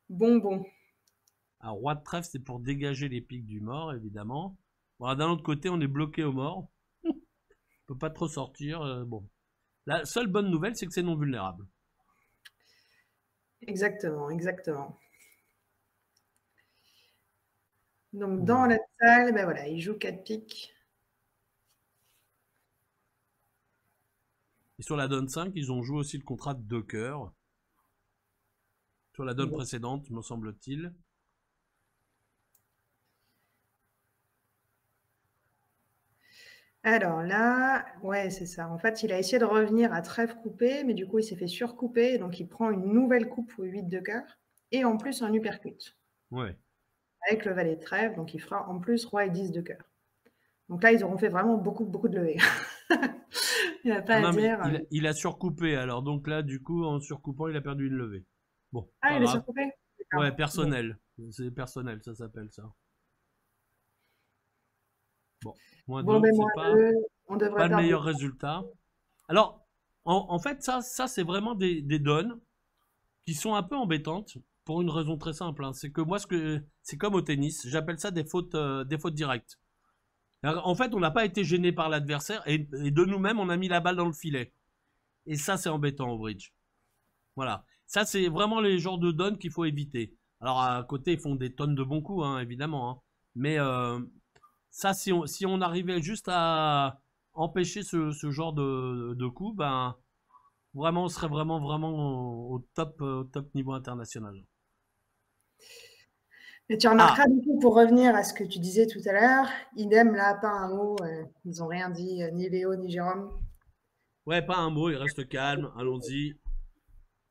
Bon. Alors, roi de trèfle, c'est pour dégager les piques du mort, évidemment. Bon, d'un autre côté, on est bloqué au mort. On peut pas trop sortir. Bon. La seule bonne nouvelle, c'est que c'est non vulnérable. Exactement. Donc, dans la salle, ben voilà, il joue 4 piques. Et sur la donne 5, ils ont joué aussi le contrat de 2 cœurs. Sur la donne précédente, me semble-t-il. Alors là, ouais, c'est ça. En fait, il a essayé de revenir à trèfle coupé, mais du coup, il s'est fait surcouper. Donc, il prend une nouvelle coupe au 8 de cœur et en plus un uppercut. Ouais. Avec le valet de trèfle, donc il fera en plus roi et 10 de cœur. Donc là, ils auront fait vraiment beaucoup de levées. Il n'y a pas à dire. Il a surcoupé, alors donc là, du coup, en surcoupant, il a perdu une levée. Bon. Ah, il est surcoupé? Ouais, personnel. Bon. C'est personnel, ça s'appelle ça. Bon, moins 2, c'est pas le meilleur résultat. Alors, en fait, ça c'est vraiment des donnes qui sont un peu embêtantes pour une raison très simple. Hein. C'est que moi, c'est comme au tennis, j'appelle ça des fautes directes. Alors, en fait, on n'a pas été gêné par l'adversaire et de nous-mêmes, on a mis la balle dans le filet. Et ça, c'est embêtant au bridge. Voilà. Ça, c'est vraiment les genres de donnes qu'il faut éviter. Alors, à côté, ils font des tonnes de bons coups, hein, évidemment. Hein. Mais ça, si on arrivait juste à empêcher ce genre de coup, ben, vraiment, on serait vraiment au top niveau international. Et tu remarqueras du coup, pour revenir à ce que tu disais tout à l'heure, idem là, pas un mot, ils n'ont rien dit, ni Léo ni Jérôme. Ouais, pas un mot, il reste calme, allons-y.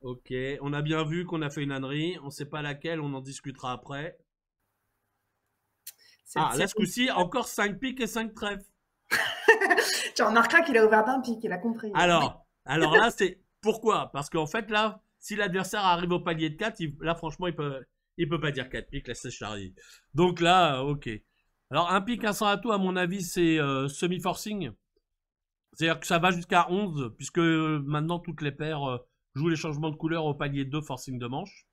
Ok, on a bien vu qu'on a fait une ânerie, on sait pas laquelle, on en discutera après. Là ce coup-ci, encore 5 piques et 5 trèfles. Tu remarqueras qu'il a ouvert d'un pic, il a compris. Alors là, c'est pourquoi? Parce qu'en fait, là, si l'adversaire arrive au palier de 4, là, franchement, il peut pas dire 4 pics, là, c'est charrier. Donc là, ok. Alors, un pic 100 atout, à mon avis, c'est semi-forcing. C'est-à-dire que ça va jusqu'à 11, puisque maintenant, toutes les paires jouent les changements de couleur au palier 2 forcing de manche.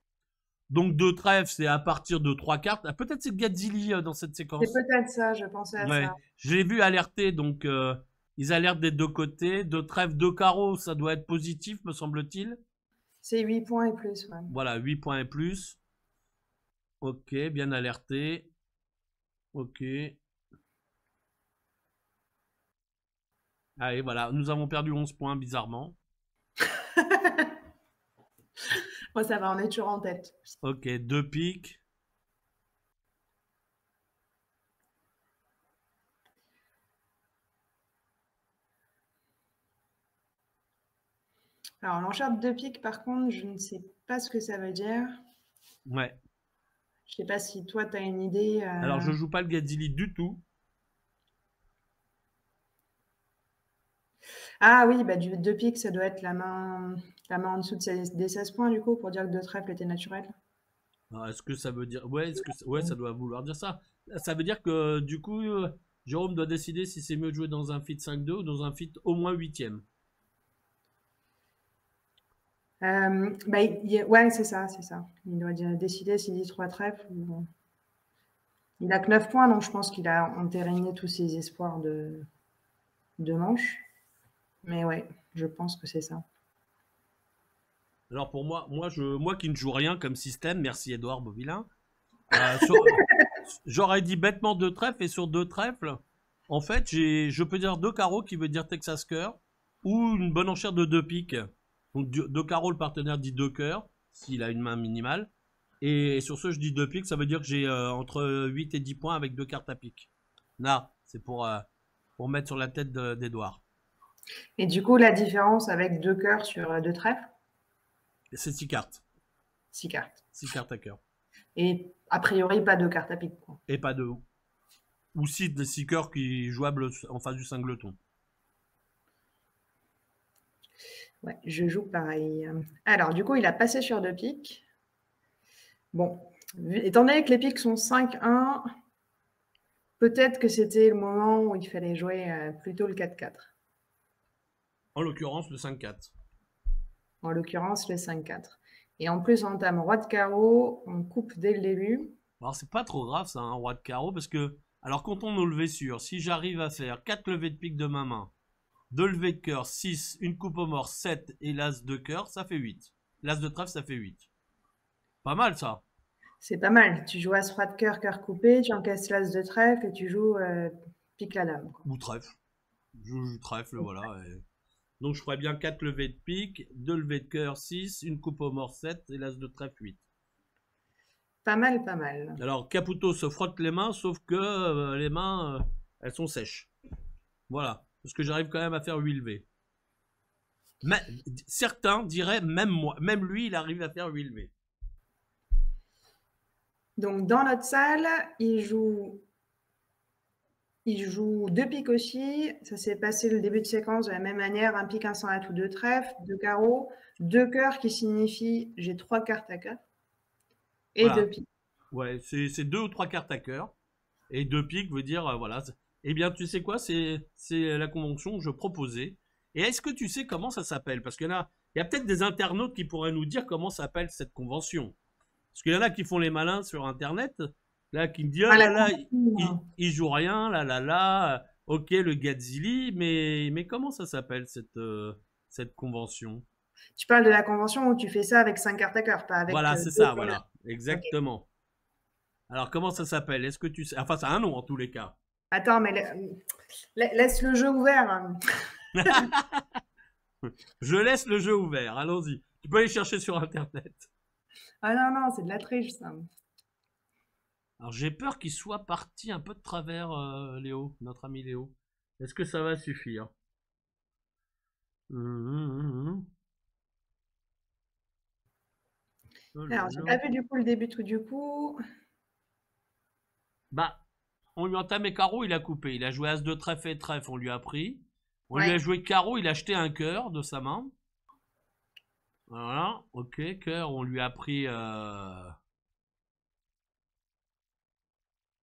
Donc, 2 trèfles, c'est à partir de 3 cartes. Ah, peut-être c'est Gadzilli dans cette C'est séquence. peut-être ça, je pensais à Ouais, ça. j'ai vu alerter, donc ils alertent des deux côtés. Deux trèfles, deux carreaux, ça doit être positif, me semble-t-il. C'est 8 points et plus, ouais. Voilà, 8 points et plus. Ok, bien alerté. Ok. Allez, voilà, nous avons perdu 11 points, bizarrement. Moi, ça va, on est toujours en tête. Ok, deux piques. Alors, l'encharpe de pique, par contre, je ne sais pas ce que ça veut dire. Ouais. Je sais pas si toi, tu as une idée. Alors, je joue pas le Gadzilli du tout. Ah oui, bah, du 2 piques, ça doit être la main en dessous des 16 points, du coup, pour dire que 2 trèfles était naturel. Alors, est-ce que ça veut dire... Ouais, ouais, ça doit vouloir dire ça. Ça veut dire que, du coup, Jérôme doit décider si c'est mieux de jouer dans un fit 5-2 ou dans un fit au moins 8ème. Bah, ouais, c'est ça, c'est ça. Il doit décider s'il dit 3 trèfles ou... Il a que 9 points, donc je pense qu'il a entériné tous ses espoirs de manche. Mais ouais, je pense que c'est ça. Alors pour moi qui ne joue rien comme système, merci Edouard Beauvillain, j'aurais dit bêtement deux trèfles et sur deux trèfles, en fait, je peux dire deux carreaux qui veut dire Texas cœur ou une bonne enchère de deux piques. Donc deux carreaux, le partenaire dit deux cœurs s'il a une main minimale. Et sur ce, je dis deux piques, ça veut dire que j'ai entre 8 et 10 points avec deux cartes à pique. Là, c'est pour mettre sur la tête d'Edouard. Et du coup, la différence avec 2 cœurs sur 2 trèfles? C'est 6 cartes. 6 cartes. 6 cartes à cœur. Et a priori, pas 2 cartes à pique, quoi. Et pas de ou si des 6 cœurs qui est jouable en face du cingleton. Ouais, je joue pareil. Alors, du coup, il a passé sur 2 piques. Bon, étant donné que les piques sont 5-1, peut-être que c'était le moment où il fallait jouer plutôt le 4-4. En l'occurrence, le 5-4. En l'occurrence, le 5-4. Et en plus, on entame roi de carreau, on coupe dès le début. Alors, c'est pas trop grave, ça, un roi de carreau, parce que, alors, quand on levé sûr, si j'arrive à faire 4 levées de pique de ma main, 2 levées de cœur, 6, une coupe au mort, 7 et l'as de cœur, ça fait 8. L'as de trèfle, ça fait 8. Pas mal, ça. C'est pas mal. Tu joues as roi de cœur, cœur coupé, tu encaisses l'as de trèfle et tu joues pique la dame, quoi. Ou trèfle. Je joue trèfle, voilà. Donc, je ferais bien 4 levées de pique, 2 levées de cœur, 6, une coupe au mort, 7 et l'as de trèfle, 8. Pas mal, pas mal. Alors, Caputo se frotte les mains, sauf que les mains, elles sont sèches. Voilà. Parce que j'arrive quand même à faire 8 levées. Mais, certains diraient, même moi, même lui, il arrive à faire 8 levées. Donc, dans notre salle, il joue 2 piques aussi. Ça s'est passé le début de séquence de la même manière. Un pique, un sans atout, 2 trèfles, 2 carreaux, 2 cœurs qui signifie j'ai 3 cartes à cœur. Et Voilà. 2 piques. Ouais, c'est 2 ou 3 cartes à cœur. Et 2 piques veut dire, voilà. Eh bien, tu sais quoi, c'est la convention que je proposais. Et est-ce que tu sais comment ça s'appelle? Parce qu'il y a peut-être des internautes qui pourraient nous dire comment s'appelle cette convention. Parce qu'il y en a qui font les malins sur Internet, là, qui me disent, oh là là, il joue rien, là là là, ok, le Gadzilli, mais comment ça s'appelle cette convention? Tu parles de la convention où tu fais ça avec 5 cartes à cœur, pas avec. Voilà, c'est ça, voilà, exactement. Okay. Alors, comment ça s'appelle? Est-ce que tu sais? Enfin, ça a un nom en tous les cas. Attends, mais laisse le jeu ouvert. Je laisse le jeu ouvert, allons-y. Tu peux aller chercher sur Internet. Ah non, non, c'est de la triche, ça. Alors, j'ai peur qu'il soit parti un peu de travers, Léo, notre ami Léo. Est-ce que ça va suffire? Alors, j'ai pas vu du coup le début tout du coup. Bah, on lui a entamé carreau, il a coupé. Il a joué as de trèfle et trèfle, on lui a pris. On lui Ouais. a joué carreau, il a jeté un cœur de sa main. Voilà, ok, cœur, on lui a pris.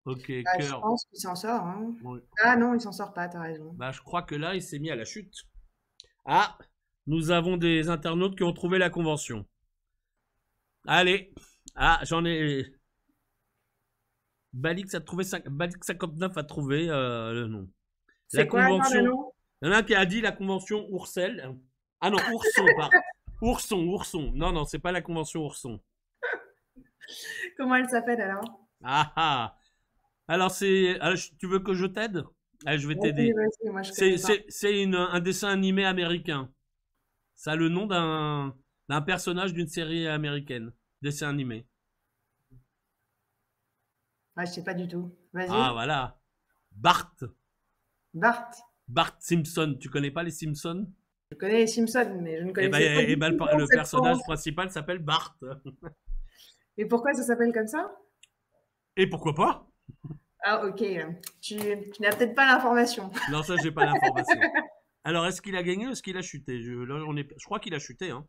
Ok, Bah, je cœur. pense qu'il s'en sort, hein. On- Ah non, il s'en sort pas, t'as raison. Bah, je crois que là, il s'est mis à la chute. Ah, nous avons des internautes qui ont trouvé la convention. Allez, ah, j'en ai. Balix 59 a trouvé le nom. La C'est quoi alors le convention. nom? Il y en a un qui a dit la convention Oursel. Ah non, Ourson, par. Ourson. Non, non, c'est pas la convention Ourson. Comment elle s'appelle alors? Ah ah. Alors, c'est. Tu veux que je t'aide? Allez, je vais Vas-y, t'aider. vas-y, moi je connais pas. C'est un dessin animé américain. Ça a le nom d'un personnage d'une série américaine. Dessin animé. Ouais, je sais pas du tout. Ah, Vas-y. voilà. Bart. Bart. Bart Simpson. Tu connais pas les Simpsons? Je connais les Simpsons, mais je ne Eh ben, connaissais pas du le, tout le cette personnage convention. principal s'appelle Bart. Et pourquoi ça s'appelle comme ça? Et pourquoi pas? Ah, ok. Tu, tu n'as peut-être pas l'information. Non, ça, j'ai pas l'information. Alors, est-ce qu'il a gagné ou est-ce qu'il a chuté? Je crois qu'il a chuté. Hein.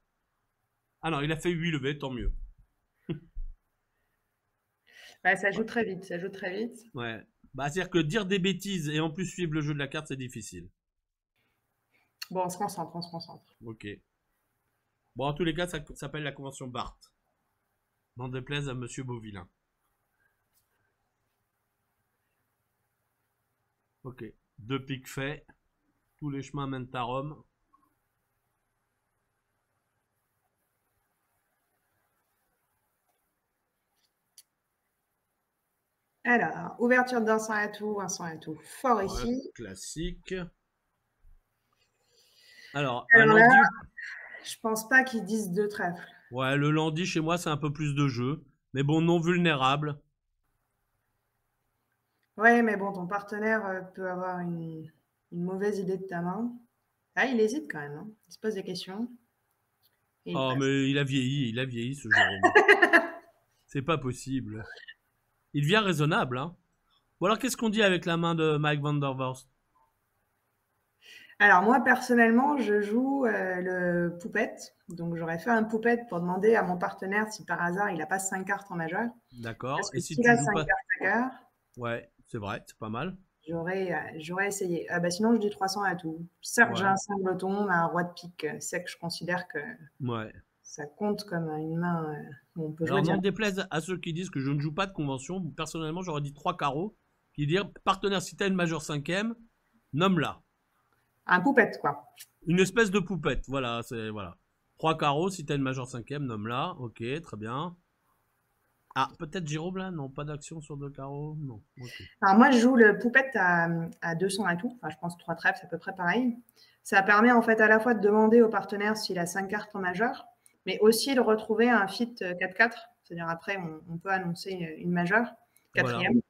Ah non, il a fait 8 levées, tant mieux. Ouais, ça joue très vite, ça joue très vite. Ouais. Bah, c'est-à-dire que dire des bêtises et en plus suivre le jeu de la carte, c'est difficile. Bon, on se concentre, on se concentre. Ok. Bon, en tous les cas, ça s'appelle la convention Bart. N'en déplaise à Monsieur Beauvillain. Ok. 2 piques faits. Tous les chemins mènent à Rome. Alors, ouverture d'un sang à tout, un sang à tout fort Ouais, ici. classique. Alors, un Alors là, lundi. je pense pas qu'ils disent deux trèfles. Ouais, le lundi chez moi, c'est un peu plus de jeu. Mais bon, non vulnérable. Ouais, mais bon, ton partenaire peut avoir une mauvaise idée de ta main. Ah, il hésite quand même, hein. Il se pose des questions et il Oh, passe. mais il a vieilli ce Jérôme. C'est pas possible. Il devient raisonnable, hein. Ou alors, qu'est-ce qu'on dit avec la main de Mike Van Der Vorst? Alors moi, personnellement, je joue le poupette. Donc j'aurais fait un poupette pour demander à mon partenaire si par hasard il n'a pas 5 cartes en majeur. D'accord. Parce Et que si s'il tu a joues 5 pas? cartes à cœur, Ouais, c'est vrai, c'est pas mal. j'aurais essayé. Ah bah sinon, je dis 300 à tout. Certes, j'ai Ouais, un cingleton, mais un roi de pique sec, je considère que ouais. ça compte comme une main où on peut jouer Alors, n'en direct. déplaise à ceux qui disent que je ne joue pas de convention, personnellement, j'aurais dit 3 carreaux, qui dire partenaire, si t'as une majeure cinquième, nomme-la. Un poupette, quoi. Une espèce de poupette, voilà, c'est voilà. 3 carreaux, si t'as une majeure cinquième, nomme-la. Ok, très bien. Ah, peut-être Jérôme là? Non, pas d'action sur 2 carreaux? Non, ok. Alors moi, je joue le poupette à 200 à tout. Enfin, je pense 3 trèfles, c'est à peu près pareil. Ça permet en fait à la fois de demander au partenaire s'il a 5 cartes en majeur, mais aussi de retrouver un fit 4-4. C'est-à-dire après, on peut annoncer une majeure, Voilà, quatrième.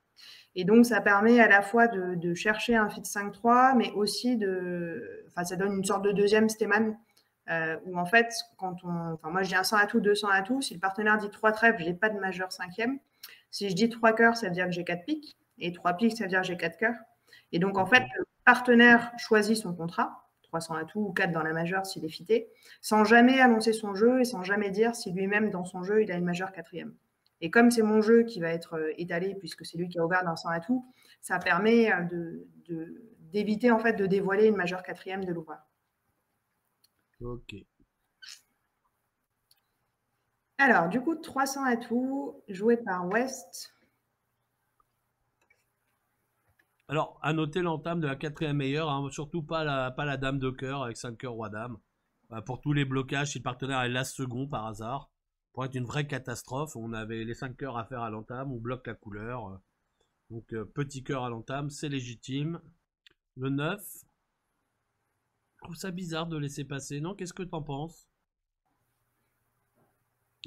Et donc, ça permet à la fois de chercher un fit 5-3, mais aussi de... Enfin, ça donne une sorte de deuxième stéman, où en fait, Enfin, moi, je dis un 100 à tout, 200 à tout. Si le partenaire dit 3 trèfles, je n'ai pas de majeur cinquième. Si je dis 3 cœurs, ça veut dire que j'ai 4 piques. Et 3 piques, ça veut dire que j'ai 4 cœurs. Et donc, en ok. fait, le partenaire choisit son contrat, 300 à tout ou 4 dans la majeure s'il est fité, sans jamais annoncer son jeu et sans jamais dire si lui-même, dans son jeu, il a une majeure quatrième. Et comme c'est mon jeu qui va être étalé, puisque c'est lui qui a ouvert dans 100 à tout, ça permet d'éviter en fait de dévoiler une majeure quatrième de l'ouvreur. Ok. Alors, du coup, 300 à tout, joué par West. Alors, à noter l'entame de la quatrième meilleure, hein, surtout pas la dame de cœur avec 5 cœurs roi dame. Pour tous les blocages, si le partenaire est l'as second par hasard, pour être une vraie catastrophe, on avait les 5 cœurs à faire à l'entame, on bloque la couleur. Donc, petit cœur à l'entame, c'est légitime. Le 9, je trouve ça bizarre de laisser passer, non? Qu'est-ce que t'en penses?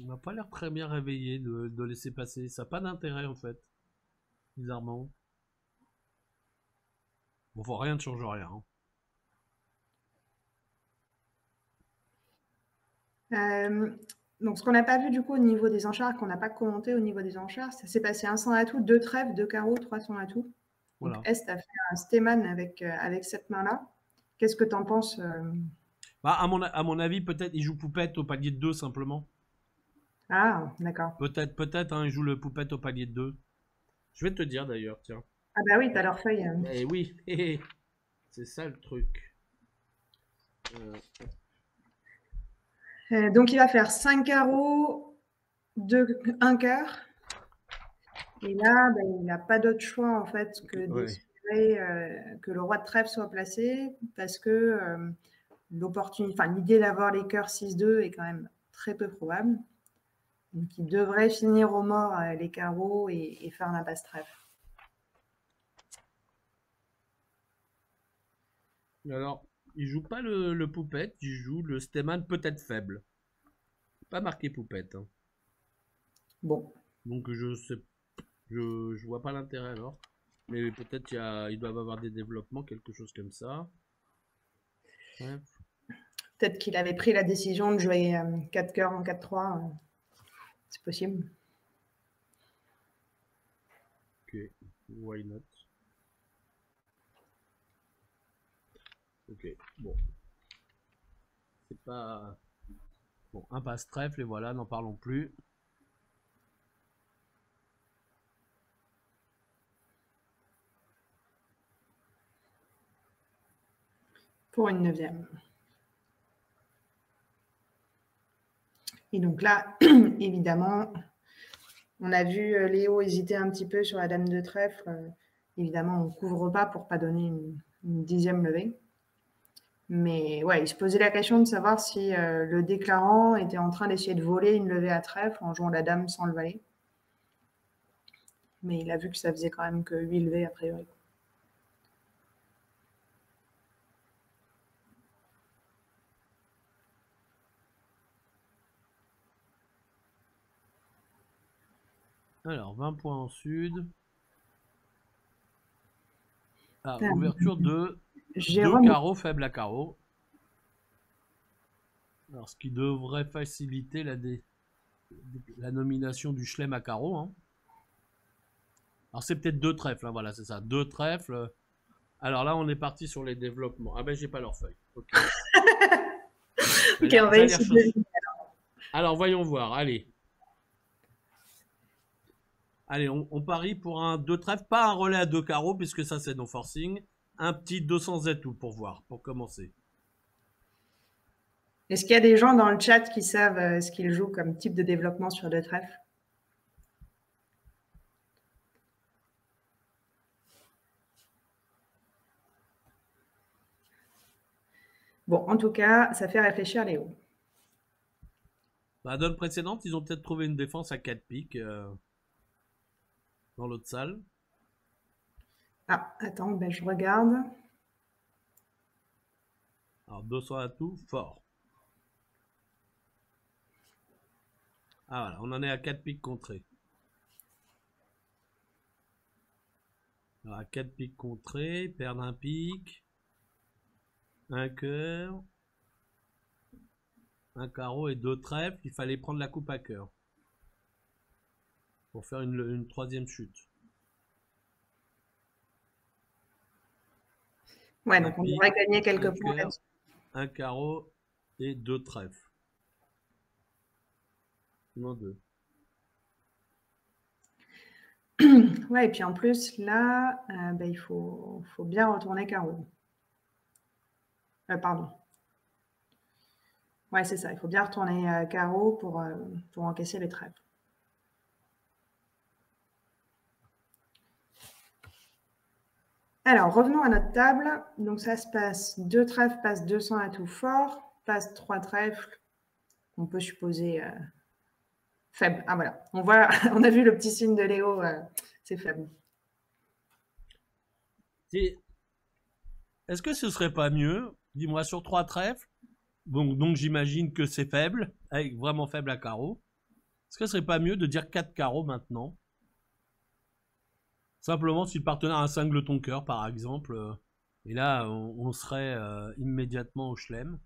On n'a pas l'air très bien réveillé de laisser passer. Ça n'a pas d'intérêt en fait, bizarrement. Bon, faut rien ne change rien. Donc, ce qu'on n'a pas vu du coup au niveau des enchères, qu'on n'a pas commenté au niveau des enchères, ça s'est passé un 100 à tout, 2 trèfles, 2 carreaux, 300 à tout. Donc, Voilà. Est a fait un Steman avec cette main-là. Qu'est-ce que tu en penses Bah, à mon avis, peut-être il joue poupette au palier de 2 simplement. Ah, d'accord. Peut-être, hein, il joue le poupette au palier de 2. Je vais te dire d'ailleurs, tiens. Ah bah oui, tu as leur feuille. Eh oui, c'est ça le truc. Euh, Donc, il va faire 5 carreaux, 1 cœur. Et là, bah, il n'a pas d'autre choix en fait que ouais. d'espérer que le roi de trèfle soit placé parce que l'idée d'avoir les cœurs 6-2 est quand même très peu probable. Donc, il devrait finir au mort les carreaux et faire l'impasse trèfle. Alors, il joue pas le poupette, il joue le Steman peut-être faible. Pas marqué poupette, hein. Bon. Donc je sais, je vois pas l'intérêt alors. Mais peut-être ils doivent avoir des développements, quelque chose comme ça. Ouais. Peut-être qu'il avait pris la décision de jouer 4 cœurs en 4-3. C'est possible. Ok, why not? Ok, bon. C'est pas... Bon, impasse trèfle et voilà, n'en parlons plus. Pour une 9e. Et donc là, évidemment, on a vu Léo hésiter un petit peu sur la dame de trèfle. Évidemment, on ne couvre pas pour ne pas donner une 10e levée. Mais ouais, il se posait la question de savoir si le déclarant était en train d'essayer de voler une levée à trèfle en jouant la dame sans le valet. Mais il a vu que ça faisait quand même que 8 levées a priori. Alors, 20 points en sud. Ah, ouverture de 2 carreaux faibles à carreaux. Alors, ce qui devrait faciliter la nomination du Chelem à carreau. Hein. Alors, c'est peut-être 2 trèfles, hein, voilà, c'est ça. 2 trèfles. Alors là, on est parti sur les développements. Ah ben, j'ai pas leur feuille. Ok, Ok, on va essayer de... Alors, voyons voir, allez. Allez, on parie pour un 2 trèfles, pas un relais à 2 carreaux, puisque ça, c'est non forcing. Un petit 200 Z tout pour voir, pour commencer. Est-ce qu'il y a des gens dans le chat qui savent ce qu'ils jouent comme type de développement sur 2 trèfles? Bon, en tout cas, ça fait réfléchir Léo. Bah, donne précédente, ils ont peut-être trouvé une défense à 4 piques dans l'autre salle. Ah, attends, ben je regarde. Alors, 200 à tout, fort. Ah voilà, on en est à 4 piques contrées. Alors, à 4 piques contrées, perdre un pique, un cœur, un carreau et 2 trèfles. Il fallait prendre la coupe à cœur pour faire une troisième chute. Ouais, donc on devrait gagner quelques points là-dessus. Un carreau et 2 trèfles. Non, 2. Ouais, et puis en plus, là, ben, il faut bien retourner carreau. Pardon. Ouais, c'est ça. Il faut bien retourner carreau pour encaisser les trèfles. Alors, revenons à notre table. Donc, ça se passe 2 trèfles, passe 200 à tout fort, passe 3 trèfles. On peut supposer faible. Ah, voilà. On voit, on a vu le petit signe de Léo. C'est faible. Est-ce que ce serait pas mieux, dis-moi, sur 3 trèfles, donc j'imagine que c'est faible, avec vraiment faible à carreau. Est-ce que ce serait pas mieux de dire 4 carreaux maintenant? Simplement si le partenaire a un cingleton cœur par exemple, et là on serait immédiatement au chelem.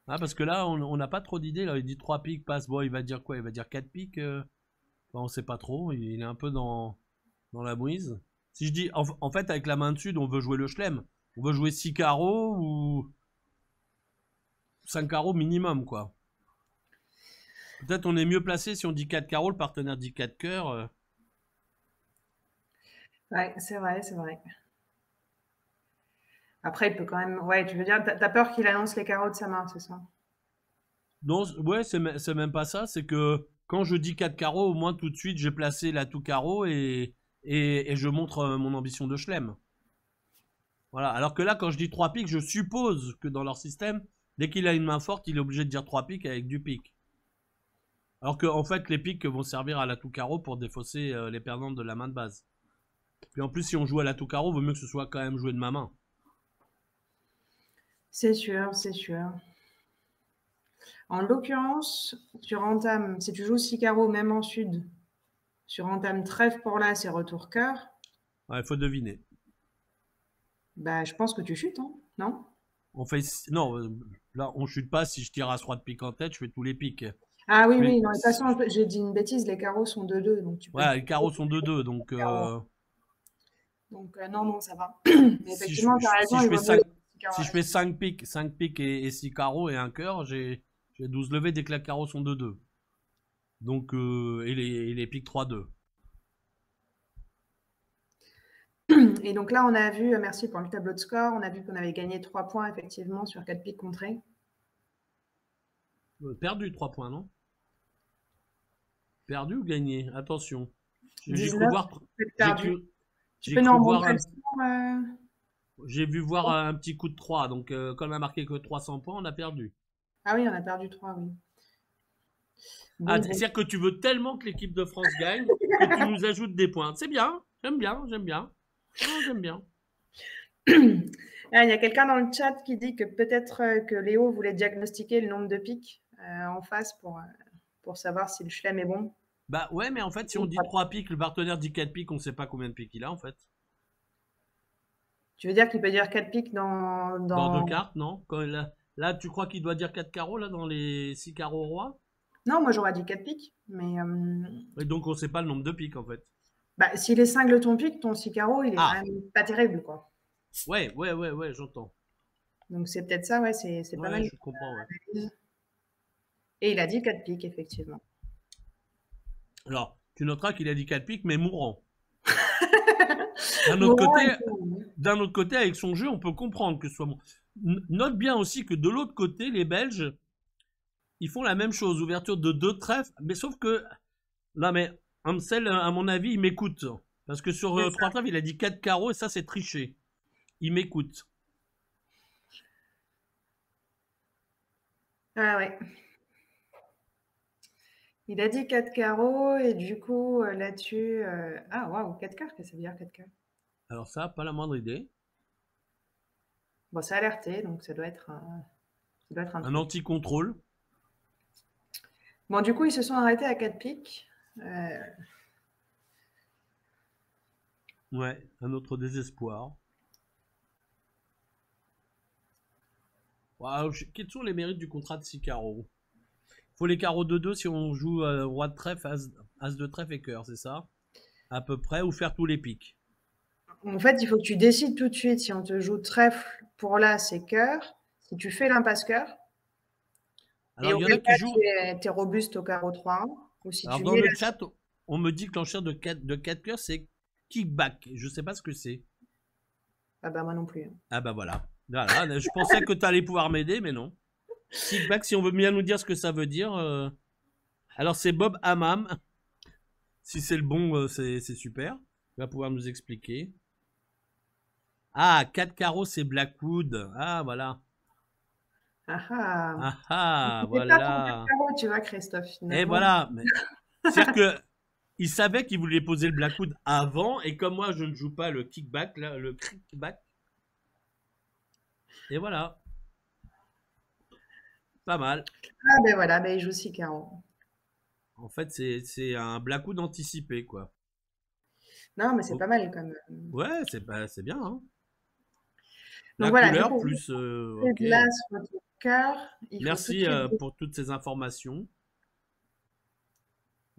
Ah, parce que là on n'a pas trop d'idées, là il dit 3 piques passe, bon il va dire quoi? Il va dire 4 piques Bah, on sait pas trop, il est un peu dans la mouise. Si je dis, en fait, avec la main dessus, on veut jouer le chelem. On veut jouer 6 carreaux ou 5 carreaux minimum, quoi. Peut-être on est mieux placé si on dit 4 carreaux, le partenaire dit 4 cœurs. Ouais, c'est vrai, c'est vrai. Après, il peut quand même. Ouais, tu veux dire, t'as peur qu'il annonce les carreaux de sa main, c'est ça? Non, ouais, c'est même pas ça. C'est que quand je dis 4 carreaux, au moins tout de suite, j'ai placé l'atout carreau et je montre mon ambition de chelem. Voilà. Alors que là, quand je dis 3 piques, je suppose que dans leur système, dès qu'il a une main forte, il est obligé de dire 3 piques avec du pique. Alors que, en fait, les piques vont servir à l'atout carreau pour défausser les perdants de la main de base. Puis en plus, si on joue à l'atout carreau, vaut mieux que ce soit quand même joué de ma main. C'est sûr, c'est sûr. En l'occurrence, sur entame, si tu joues 6 carreaux, même en sud, sur entame trèfle pour l'as et retour cœur, Ouais, il faut deviner. bah, je pense que tu chutes, hein, non? On fait, non, là, on chute pas. Si je tire à 3 de pique en tête, je fais tous les piques. Ah oui, Mais, oui, non, de toute façon, j'ai dit une bêtise, les carreaux sont 2-2, donc tu peux. ouais, les carreaux sont 2-2, donc Donc, non, non, ça va. Mais effectivement, tu as raison, il vaut mieux les 6 carreaux. si je fais 5 piques et 6 carreaux et un cœur, j'ai 12 levées dès que les carreaux sont 2-2. Donc, et les piques 3-2. Et donc là, on a vu, merci pour le tableau de score, on a vu qu'on avait gagné 3 points effectivement sur 4 piques contrées. Perdu 3 points, non? Perdu ou gagné? Attention. J'ai cru 19, voir. perdu. Tu J'ai peux nous cru en voir montrer un, le score j'ai vu voir un petit coup de 3. Donc, quand on a marqué que 300 points, on a perdu. Ah oui, on a perdu 3, oui. Ah, Bon, bon. c'est-à-dire que tu veux tellement que l'équipe de France gagne que tu nous ajoutes des points. C'est bien. J'aime bien, j'aime bien. Non, j'aime bien. Ah, il y a quelqu'un dans le chat qui dit que peut-être que Léo voulait diagnostiquer le nombre de piques en face pour savoir si le chelem est bon. Bah ouais, mais en fait, si on dit 3 piques, le partenaire dit 4 piques, on sait pas combien de piques il a en fait. Tu veux dire qu'il peut dire 4 piques Dans dans... 2 cartes, non? Là, tu crois qu'il doit dire 4 carreaux là dans les 6 carreaux rois? Non, moi j'aurais dit 4 piques, mais Et donc on sait pas le nombre de piques en fait. bah, s'il est cingle ton pique, ton 6 carreaux, il est quand même pas terrible, quoi. Ouais, j'entends. Donc c'est peut-être ça, ouais, c'est pas mal. Je comprends, ouais. Et il a dit 4 piques, effectivement. Alors, tu noteras qu'il a dit 4 piques, mais mourant. D'un autre côté, avec son jeu, on peut comprendre que ce soit bon. Note bien aussi que de l'autre côté, les Belges, ils font la même chose, ouverture de 2 trèfles, mais sauf que, là, mais Amsel, à mon avis, il m'écoute. Parce que sur 3 trèfles, il a dit 4 carreaux, et ça, c'est triché. Il m'écoute. Ah ouais. Il a dit 4 carreaux, et du coup, là-dessus... Ah, waouh, 4 quarts, qu'est-ce que ça veut dire 4 quarts? Alors ça, pas la moindre idée. Bon, c'est alerté, donc ça doit être un truc. Anti-contrôle. Bon, du coup, ils se sont arrêtés à 4 piques. Ouais, un autre désespoir. Wow, quels sont les mérites du contrat de 6 carreaux? Il faut les carreaux de 2 si on joue roi de trèfle, as de trèfle et cœur, c'est ça? À peu près, ou faire tous les piques. En fait, il faut que tu décides tout de suite si on te joue trèfle pour là, c'est cœur. Si tu fais l'impasse cœur. Alors, et il y en a qui jouent. Tu es robuste au carreau 3-1. Ou si Alors, tu dans le chat, on me dit que l'enchère de 4 cœurs, c'est kickback. Je sais pas ce que c'est. Ah bah, moi non plus. Ah bah voilà. Voilà, je pensais que tu allais pouvoir m'aider, mais non. Kickback, si on veut bien nous dire ce que ça veut dire. Alors, c'est Bob Hammam. Si c'est le bon, c'est super. Il va pouvoir nous expliquer. Ah, 4 carreaux, c'est Blackwood. Ah, voilà. Ah ah. Ah ah, Voilà. Pas ton 4 voilà. carreaux, tu vois, Christophe. Finalement. Et voilà. C'est-à-dire que il savait qu'il voulait poser le Blackwood avant, et comme moi je ne joue pas le kickback, là, le kickback. Et voilà. Pas mal. Ah ben voilà, ben il joue 6 carreaux. En fait, c'est un Blackwood anticipé, quoi. Non, mais c'est pas mal quand même. Ouais, c'est bien, hein. Donc La voilà, couleur du coup, plus. de Ok. là sur ton cœur. Merci pour toutes ces informations.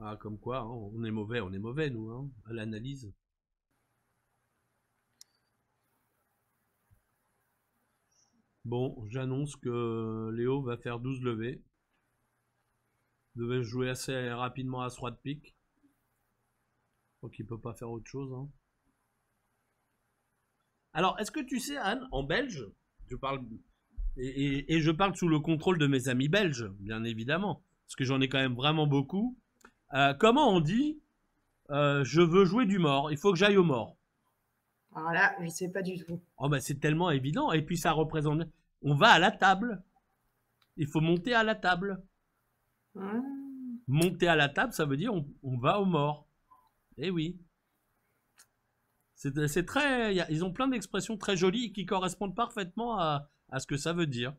Ah, comme quoi, hein, on est mauvais, nous, hein, à l'analyse. Bon, j'annonce que Léo va faire 12 levées. Devait jouer assez rapidement à 3 de pique. Donc il peut pas faire autre chose. Hein. Alors, est-ce que tu sais, Anne, en belge, je parle et je parle sous le contrôle de mes amis belges, bien évidemment, parce que j'en ai quand même vraiment beaucoup. Comment on dit je veux jouer du mort, il faut que j'aille au mort. Alors là, je ne sais pas du tout. Oh ben c'est tellement évident. Et puis ça représente. On va à la table. Il faut monter à la table. Monter à la table, ça veut dire on va au mort. Eh oui. C'est très. Ils ont plein d'expressions très jolies qui correspondent parfaitement à ce que ça veut dire.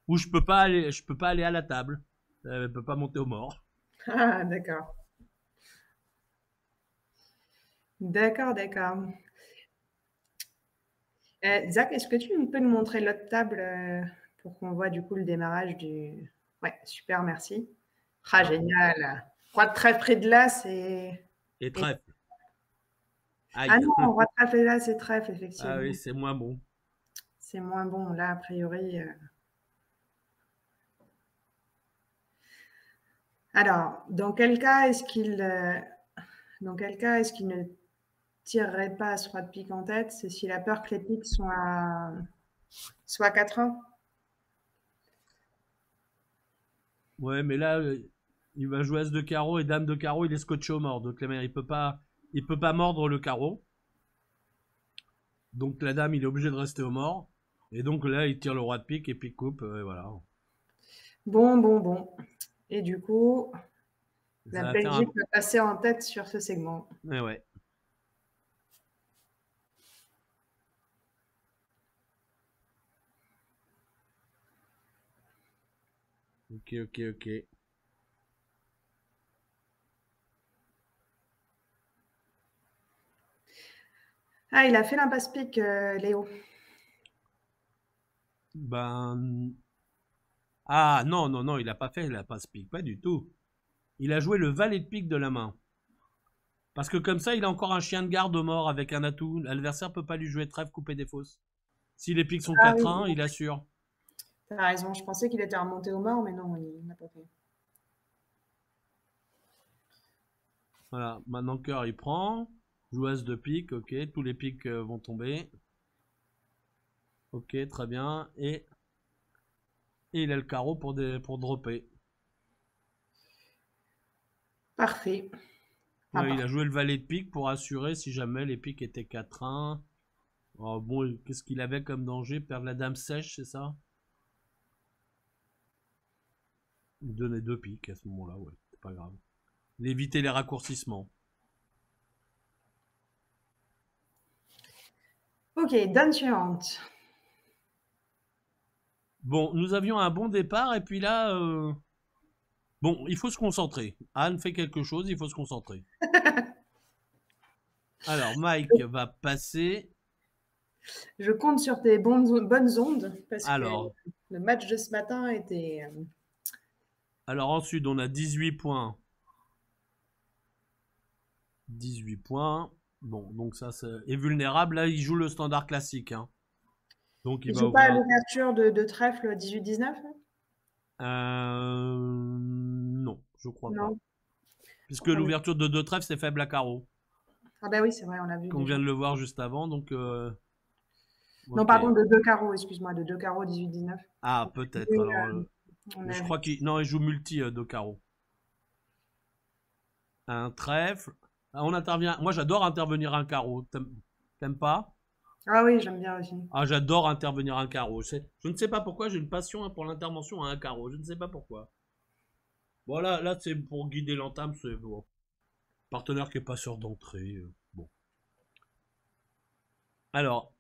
Ou je peux pas aller à la table. Je peux pas monter au mort. Ah, d'accord. D'accord, d'accord. Zach, est-ce que tu peux nous montrer l'autre table pour qu'on voit du coup le démarrage du... Ouais, super, merci. Ah, génial. Roi de trèfle près de l'as Et trèfle. Aïe. Ah non, roi de trèfle et l'as, c'est trèfle, effectivement. Ah oui, c'est moins bon. C'est moins bon. Là, a priori... Alors, dans quel cas est-ce qu'il ne tirerait pas à ce roi de pique en tête? C'est s'il a peur que les piques soient à 4-1. Ouais, mais là, il va jouer as de carreau et dame de carreau, il est scotché au mort. Donc il peut pas mordre le carreau. Donc la dame, il est obligé de rester au mort. Et donc là, il tire le roi de pique et pique coupe, et voilà. Bon. Et du coup, Ça la va faire Belgique va passer en tête sur ce segment. Ouais. Ok. Ah, il a fait l'impasse pique, Léo. Ben. Ah, non, il a pas fait l'impasse pique, pas du tout. Il a joué le valet de pique de la main. Parce que comme ça, il a encore un chien de garde au mort avec un atout. L'adversaire peut pas lui jouer trèfle, couper des fosses. Si les piques sont 4-1, oui. il assure. T'as raison, je pensais qu'il était remonté au mort, mais non, il n'a pas fait. Voilà, maintenant cœur il prend. Joue as de pique, ok, tous les piques vont tomber. Ok, très bien. Et il a le carreau pour dropper. Parfait. Ouais, il a joué le valet de pique pour assurer si jamais les piques étaient 4-1. Oh, bon, qu'est-ce qu'il avait comme danger? Perdre la dame sèche, c'est ça? Il donnait 2 piques à ce moment-là, ouais, c'est pas grave. Il évitait les raccourcissements. Ok, donne suivante. Bon, nous avions un bon départ et puis là, bon, il faut se concentrer. Anne fait quelque chose, il faut se concentrer. Alors, Mike va passer. Je compte sur tes bonnes ondes parce Alors, que le match de ce matin était... Alors ensuite, on a 18 points. 18 points. Bon, donc ça est vulnérable. Là, il joue le standard classique. Hein. Donc il Il va joue pas à ouvrir. l'ouverture de trèfle 18-19? Non, je crois pas. Non. Puisque l'ouverture de 2 trèfles, c'est faible à carreau. Ah bah oui, c'est vrai, on l'a vu. Qu'on vient de le voir juste avant. Donc, non, pardon, de 2 carreaux, excuse-moi, de 2 carreaux 18-19. Ah, peut-être. Alors, je crois qu'il joue multi de carreaux. Un trèfle. Ah, on intervient. Moi, j'adore intervenir un carreau. T'aimes pas? Ah oui, j'aime bien aussi. Ah, j'adore intervenir un carreau. Je ne sais pas pourquoi, j'ai une passion pour l'intervention à un carreau. Je ne sais pas pourquoi. Bon, là c'est pour guider l'entame. C'est bon. Partenaire qui n'est pas sûr d'entrée. Bon. Alors,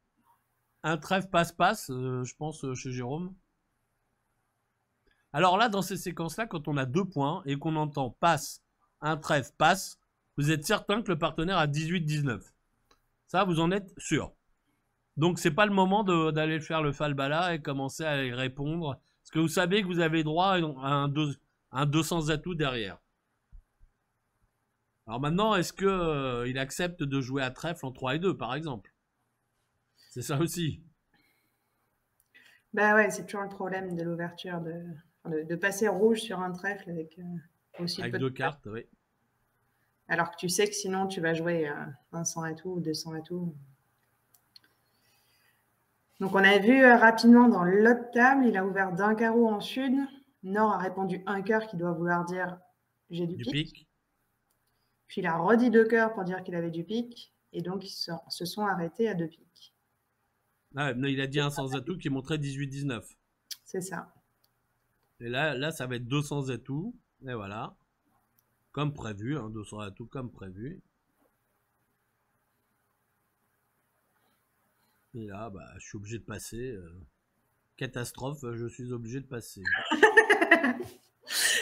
un trèfle passe-passe, je pense, chez Jérôme. Alors là, dans ces séquences-là, quand on a 2 points et qu'on entend passe, un trèfle passe, vous êtes certain que le partenaire a 18-19. Ça, vous en êtes sûr. Donc, c'est pas le moment d'aller faire le falbala et commencer à y répondre. Parce que vous savez que vous avez droit à un 200 atouts derrière. Alors maintenant, est-ce que il accepte de jouer à trèfle en 3 et 2, par exemple? C'est ça aussi. Bah ouais, c'est toujours le problème de l'ouverture, de passer rouge sur un trèfle avec aussi Avec peu de 2 cartes. cartes, oui. Alors que tu sais que sinon tu vas jouer un 100 atouts ou 200 atouts. Donc on a vu rapidement dans l'autre table, il a ouvert d'un carreau en sud. Nord a répondu un cœur qui doit vouloir dire j'ai du Du pique. pique. Puis il a redit 2 cœurs pour dire qu'il avait du pique. Et donc ils se sont arrêtés à 2 piques. Ah, non, il a dit un sans atout qui montrait 18-19. C'est ça. Et là, ça va être 200 atouts. Et voilà. Comme prévu, hein, 200 atouts comme prévu. Et là, bah, je suis obligé de passer. Catastrophe, je suis obligé de passer.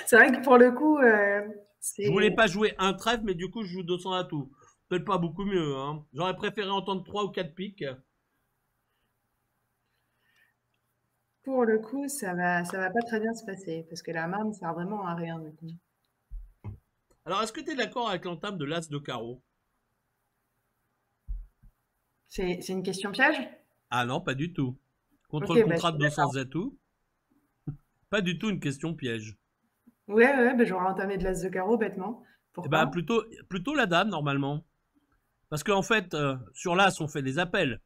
C'est vrai que pour le coup, Je voulais c'est... pas jouer un trèfle, mais du coup, je joue 200 atouts. Peut-être pas beaucoup mieux. Hein. J'aurais préféré entendre 3 ou 4 piques. Pour le coup, ça va pas très bien se passer parce que la main ne sert vraiment à rien. Alors, est-ce que tu es d'accord avec l'entame de l'as de carreau? C'est une question piège? Ah non, pas du tout. Ok, Contre le bah, je contrat suis de d'accord. 200 atouts, pas du tout une question piège. Ouais, bah, j'aurais entamé de l'as de carreau bêtement. Eh ben, Pourquoi? plutôt la dame, normalement. Parce qu'en fait, sur l'as, on fait des appels.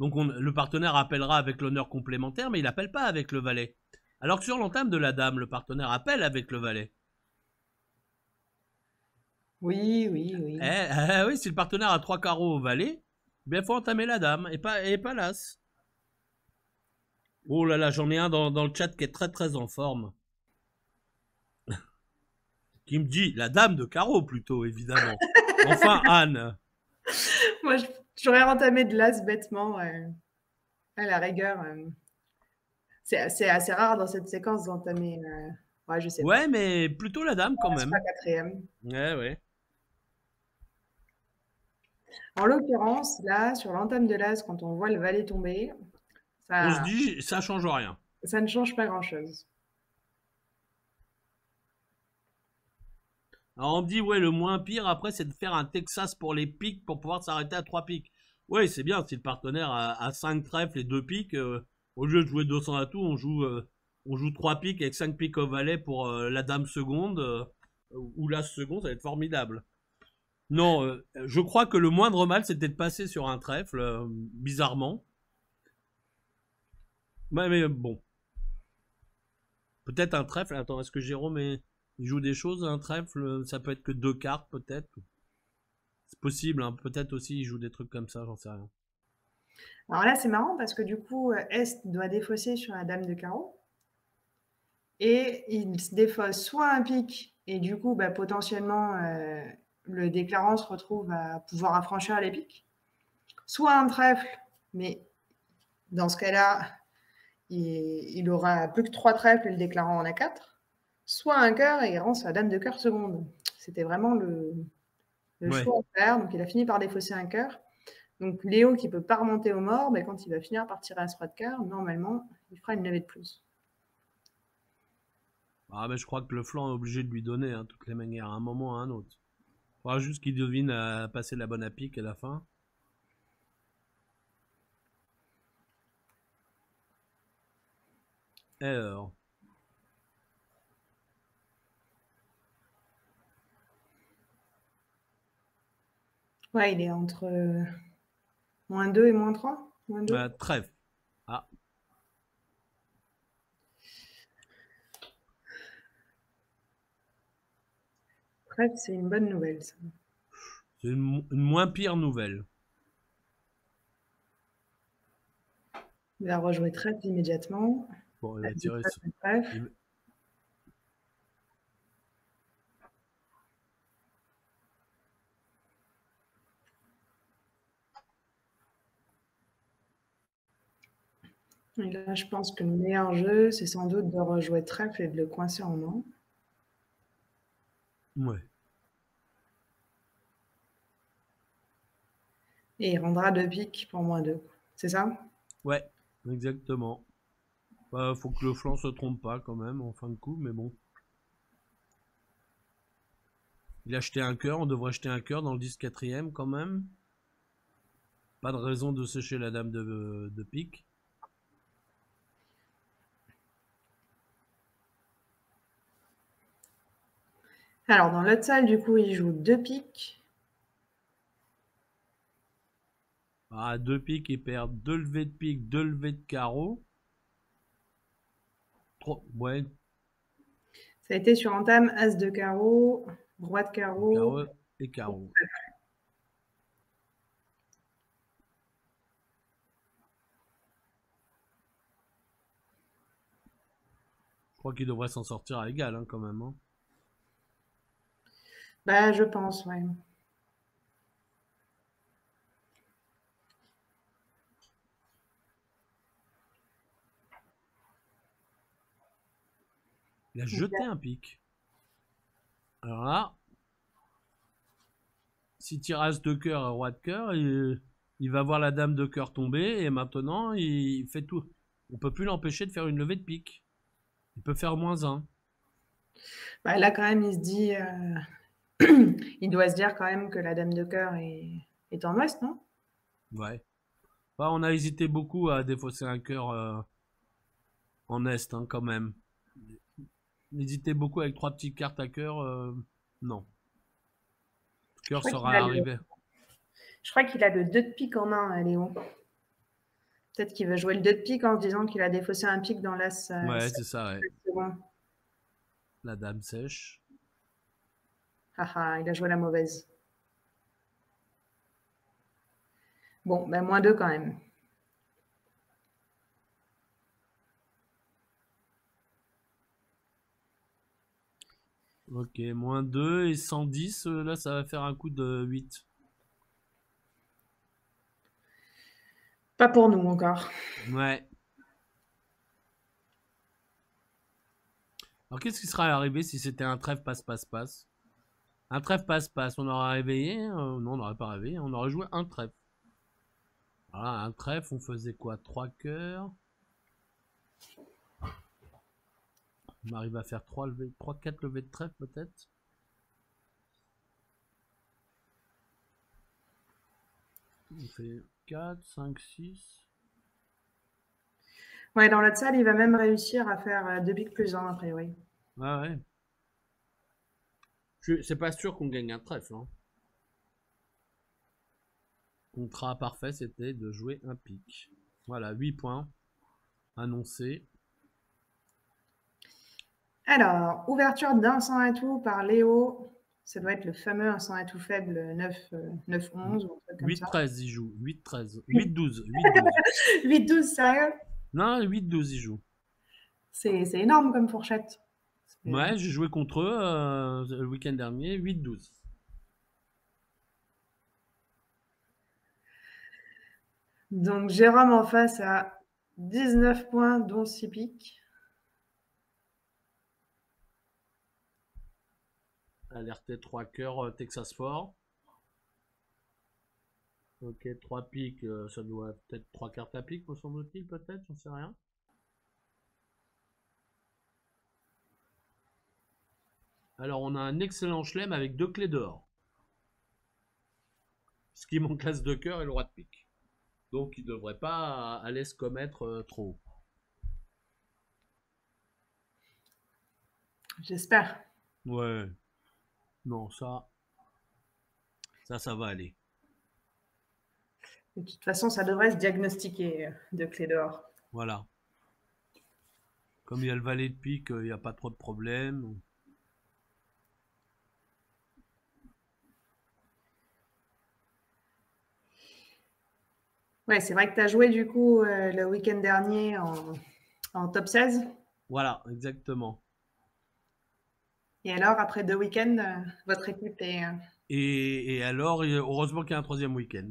Donc, le partenaire appellera avec l'honneur complémentaire, mais il appelle pas avec le valet. Alors que sur l'entame de la dame, le partenaire appelle avec le valet. Oui, oui, Eh, oui. oui, si le partenaire a 3 carreaux au valet, il faut entamer la dame et pas l'as. Oh là là, j'en ai un dans le chat qui est très très en forme. Qui me dit la dame de carreau plutôt, évidemment. Enfin, Anne. Moi, j'aurais entamé de l'as bêtement. À la rigueur, c'est assez rare dans cette séquence d'entamer. Ouais, je sais pas. Ouais, mais plutôt la dame quand Sur la même. quatrième. Ouais, ouais. En l'occurrence, là, sur l'entame de l'as, quand on voit le valet tomber, On se ça, dit, ça change rien. ça ne change pas grand-chose. Alors on dit, ouais, le moins pire après, c'est de faire un Texas pour les piques pour pouvoir s'arrêter à 3 piques. Ouais, c'est bien, si le partenaire a 5 trèfles et 2 piques, au lieu de jouer 200 atouts, on joue 3 piques avec 5 piques au valet pour la dame seconde ou l'as seconde, ça va être formidable. Non, je crois que le moindre mal, c'était de passer sur un trèfle, bizarrement. Ouais, mais bon, peut-être un trèfle. Attends, est-ce que Jérôme il joue des choses, un trèfle? Ça peut être que 2 cartes, peut-être. C'est possible, hein. Peut-être aussi il joue des trucs comme ça, j'en sais rien. Alors là, c'est marrant parce que du coup, Est doit défausser sur la dame de carreau. Et il se défausse soit un pique, et du coup, bah, potentiellement, le déclarant se retrouve à pouvoir affranchir les piques. Soit un trèfle, mais dans ce cas-là, il aura plus que 3 trèfles et le déclarant en a 4. Soit un cœur et il rend sa dame de cœur seconde. C'était vraiment le Ouais. choix à faire. Donc il a fini par défausser un cœur. Donc Léo qui ne peut pas remonter au mort, mais quand il va finir par tirer à ce roi de cœur, normalement, il fera une levée de plus. Ah, mais je crois que le flanc est obligé de lui donner, hein, toutes les manières, à un moment ou à un autre. Faudra juste qu'il devine passer la bonne à pique à la fin. Alors, Ouais, il est entre -2 et -3. -2. trèfle. Ah, Bref, c'est une bonne nouvelle, ça. c'est une moins pire nouvelle. Il va rejouer trèfle immédiatement. Bon, il va Dame de tirer. trèfle, trèfle. Il- Et là, je pense que le meilleur jeu, c'est sans doute de rejouer trèfle et de le coincer en main. Ouais. Et il rendra 2 piques pour -2. C'est ça? Ouais, exactement. Faut que le flanc se trompe pas quand même en fin de coup, mais bon. Il a jeté un cœur, on devrait jeter un cœur dans le 10-4e quand même. Pas de raison de sécher la dame de pique. Alors, dans l'autre salle, du coup, il joue 2 piques. Ah, 2 piques, il perd 2 levées de pique, 2 levées de carreau. Ouais. Ça a été sur entame as de carreau, roi de carreau. Carreau et carreau. Je crois qu'il devrait s'en sortir à égal, hein, quand même. Hein. Bah, je pense, ouais. Il a jeté un pic. Alors là, si tirage de cœur et roi de cœur, il va voir la dame de cœur tomber et maintenant il fait tout. On peut plus l'empêcher de faire une levée de pique. Il peut faire -1. Bah, là, quand même, il se dit. Il doit se dire quand même que la dame de cœur est en ouest, non? Ouais. Bah, on a hésité beaucoup à défausser un cœur en est, hein, quand même. Hésité beaucoup avec 3 petites cartes à cœur. Non. Le cœur sera arrivé. Je crois qu'il a le 2 de pique en main, Léon. Peut-être qu'il veut jouer le 2 de pique en se disant qu'il a défaussé un pique dans l'as. Ouais, c'est ça, ouais. Bon. La dame sèche. Ah, il a joué la mauvaise. Bon, ben -2 quand même. Ok, -2 et 110, là ça va faire un coup de 8. Pas pour nous encore. Ouais. Alors qu'est-ce qui serait arrivé si c'était un trèfle passe-passe-passe? Un trèfle passe-passe, on aurait réveillé? Non, on n'aurait pas réveillé, on aurait joué un trèfle. Voilà, un trèfle, on faisait quoi? 3 cœurs. On arrive à faire 3, 4 levées de trèfle peut-être. On fait 4, 5, 6. Ouais, dans l'autre salle, il va même réussir à faire 2 piques plus 1 a priori. Ah ouais. C'est pas sûr qu'on gagne un trèfle. Hein. Contrat parfait, c'était de jouer un pic. Voilà, 8 points annoncés. Alors, ouverture d'un 100 atout par Léo. Ça doit être le fameux 100 atout faible 9-11 ou un truc comme ça. 8-13, il joue. 8-13. 8-12. 8-12, sérieux? Non, 8-12, il joue. C'est énorme comme fourchette. Ouais, j'ai joué contre eux le week-end dernier, 8-12. Donc, Jérôme en face à 19 points, dont 6 piques. Alerté 3 cœurs, Texas Fort. Ok, 3 piques, ça doit peut-être 3 cartes à pique, me semble-t-il, peut-être, j'en sais rien. Alors, on a un excellent chelem avec 2 clés d'or. Ce qui manque l'as de cœur et le roi de pique. Donc, il ne devrait pas aller se commettre trop. J'espère. Ouais. Non, ça va aller. De toute façon, ça devrait se diagnostiquer de clé d'or. Voilà. Comme il y a le valet de pique, il n'y a pas trop de problème. Ouais, c'est vrai que tu as joué du coup le week-end dernier en top 16. Voilà, exactement. Et alors, après 2 week-ends, votre équipe est... Et alors, heureusement qu'il y a un 3e week-end.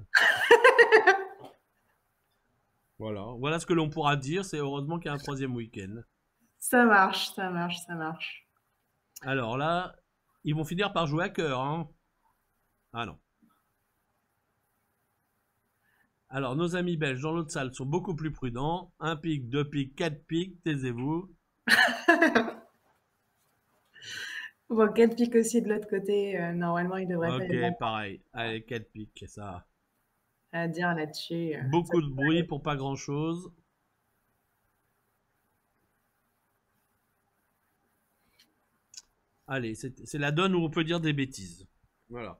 Voilà ce que l'on pourra dire, c'est heureusement qu'il y a un 3e week-end. Ça marche, ça marche, ça marche. Alors là, ils vont finir par jouer à cœur. Hein. Ah non. Alors, nos amis belges dans l'autre salle sont beaucoup plus prudents. 1 pique, 2 piques, 4 piques, taisez-vous. Bon, 4 piques aussi de l'autre côté. Normalement, il devrait pas y Ok, avoir pareil. Allez, 4 piques, ça. à dire là-dessus. Ça Beaucoup de devrait bruit aller. pour pas grand-chose. Allez, c'est la donne où on peut dire des bêtises. Voilà.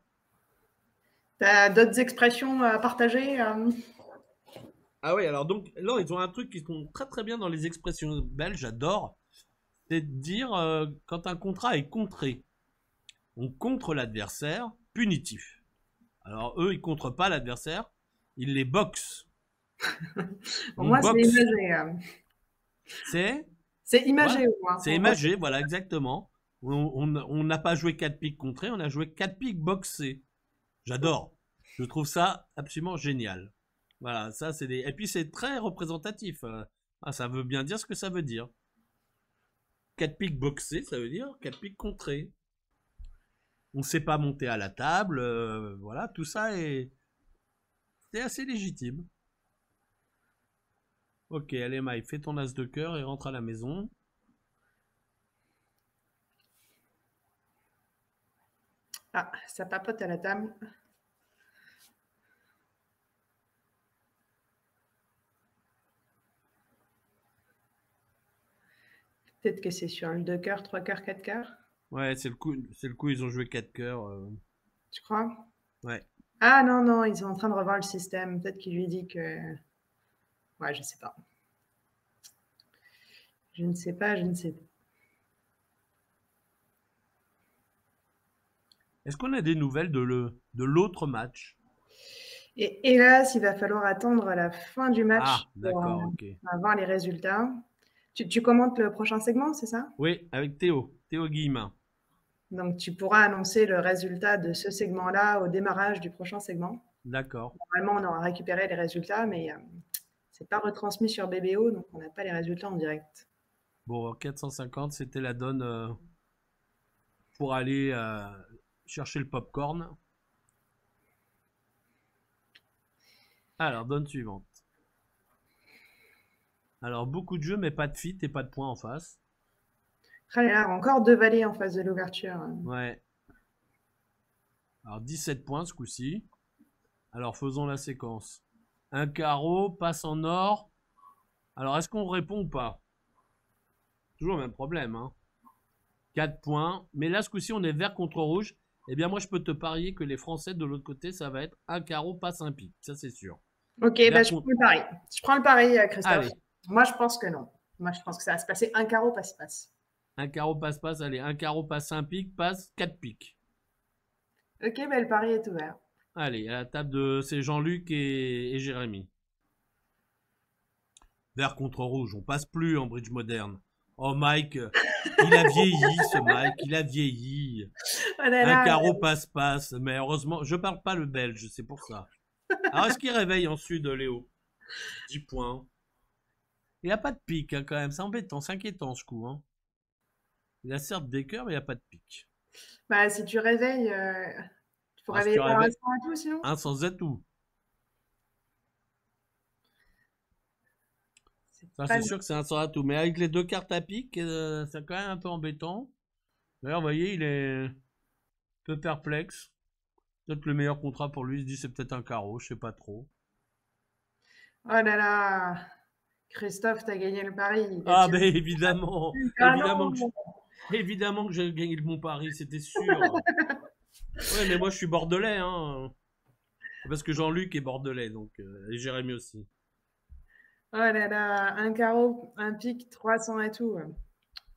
T'as d'autres expressions à partager Ah oui, alors donc, là, ils ont un truc qui sont très très bien dans les expressions belges, j'adore. C'est de dire quand un contrat est contré. On contre l'adversaire, punitif. Alors eux, ils contrent pas l'adversaire, ils les boxent. Pour On moi, c'est boxe. imagé. C'est C'est voilà, imagé au moins. c'est imagé, voilà, exactement. On n'a pas joué 4 piques contrées, on a joué 4 piques boxées. J'adore. Je trouve ça absolument génial. Voilà, ça c'est des. Et puis c'est très représentatif. Ça veut bien dire ce que ça veut dire. 4 piques boxées, ça veut dire 4 piques contrées. On ne sait pas monter à la table, voilà, tout ça c'est assez légitime. Ok, allez Maï, fais ton as de cœur et rentre à la maison. Ah, ça papote à la table. Peut-être que c'est sur le 2 cœurs, 3 cœurs, 4 cœurs. Ouais, c'est le coup, ils ont joué 4 cœurs. Tu crois? Ouais. Ah non, non, ils sont en train de revoir le système. Peut-être qu'il lui dit que. Ouais, je sais pas. Je ne sais pas, je ne sais pas. Est-ce qu'on a des nouvelles de l'autre match? Et hélas, il va falloir attendre la fin du match Ah, pour d'accord, ok. avoir les résultats. Tu commentes le prochain segment, c'est ça? Oui, avec Théo Guillemin. Donc, tu pourras annoncer le résultat de ce segment-là au démarrage du prochain segment. D'accord. Normalement, on aura récupéré les résultats, mais c'est pas retransmis sur BBO, donc on n'a pas les résultats en direct. Bon, 450, c'était la donne pour aller chercher le popcorn. Alors, donne suivante. Alors, beaucoup de jeux, mais pas de fit et pas de points en face. Ah là là, encore 2 valets en face de l'ouverture. Ouais. Alors, 17 points ce coup-ci. Alors, faisons la séquence. Un carreau, passe en or. Alors, est-ce qu'on répond ou pas? Toujours le même problème, hein. 4 points. Mais là, ce coup-ci, on est vert contre rouge. Eh bien, moi, je peux te parier que les Français, de l'autre côté, ça va être un carreau, passe un pic. Ça, c'est sûr. Ok, bah, Vert je contre... prends le pari. Je prends le pari, Christophe. Allez, Moi, je pense que non. Moi, je pense que ça va se passer un carreau passe-passe. un carreau, passe-passe. Allez, un carreau, passe un pic, passe 4 pics. Ok, bah, le pari est ouvert. Allez, à la table de... C'est Jean-Luc et Jérémy. Vert contre rouge, on passe plus en bridge moderne. Oh Mike, il a vieilli ce Mike, il a vieilli. Oh là Un là, carreau passe-passe, mais heureusement, je parle pas le belge, c'est pour ça. Alors est-ce qu'il réveille en sud, Léo? 10 points. Il n'y a pas de pique hein, quand même, c'est embêtant, c'est inquiétant ce coup. Hein. Il a certes des cœurs, mais il n'y a pas de pique. bah, si tu réveilles, tu faut Ah, si réveiller tu par un réveilles, instant et tout, sinon. un sans atout. C'est Ça pas c'est sûr que c'est un sans atout, mais avec les deux cartes à pique, c'est quand même un peu embêtant. D'ailleurs, vous voyez, il est un peu perplexe. Peut-être le meilleur contrat pour lui, il se dit c'est peut-être un carreau, je sais pas trop. Oh là là, Christophe, t'as gagné le pari. Il a Ah tiré ben évidemment, Ah évidemment non! évidemment que j'ai gagné mon pari, c'était sûr. Ouais, mais moi je suis bordelais, hein. Parce que Jean-Luc est bordelais, donc et Jérémy aussi. Oh là là, un carreau, un pique, 300 et tout.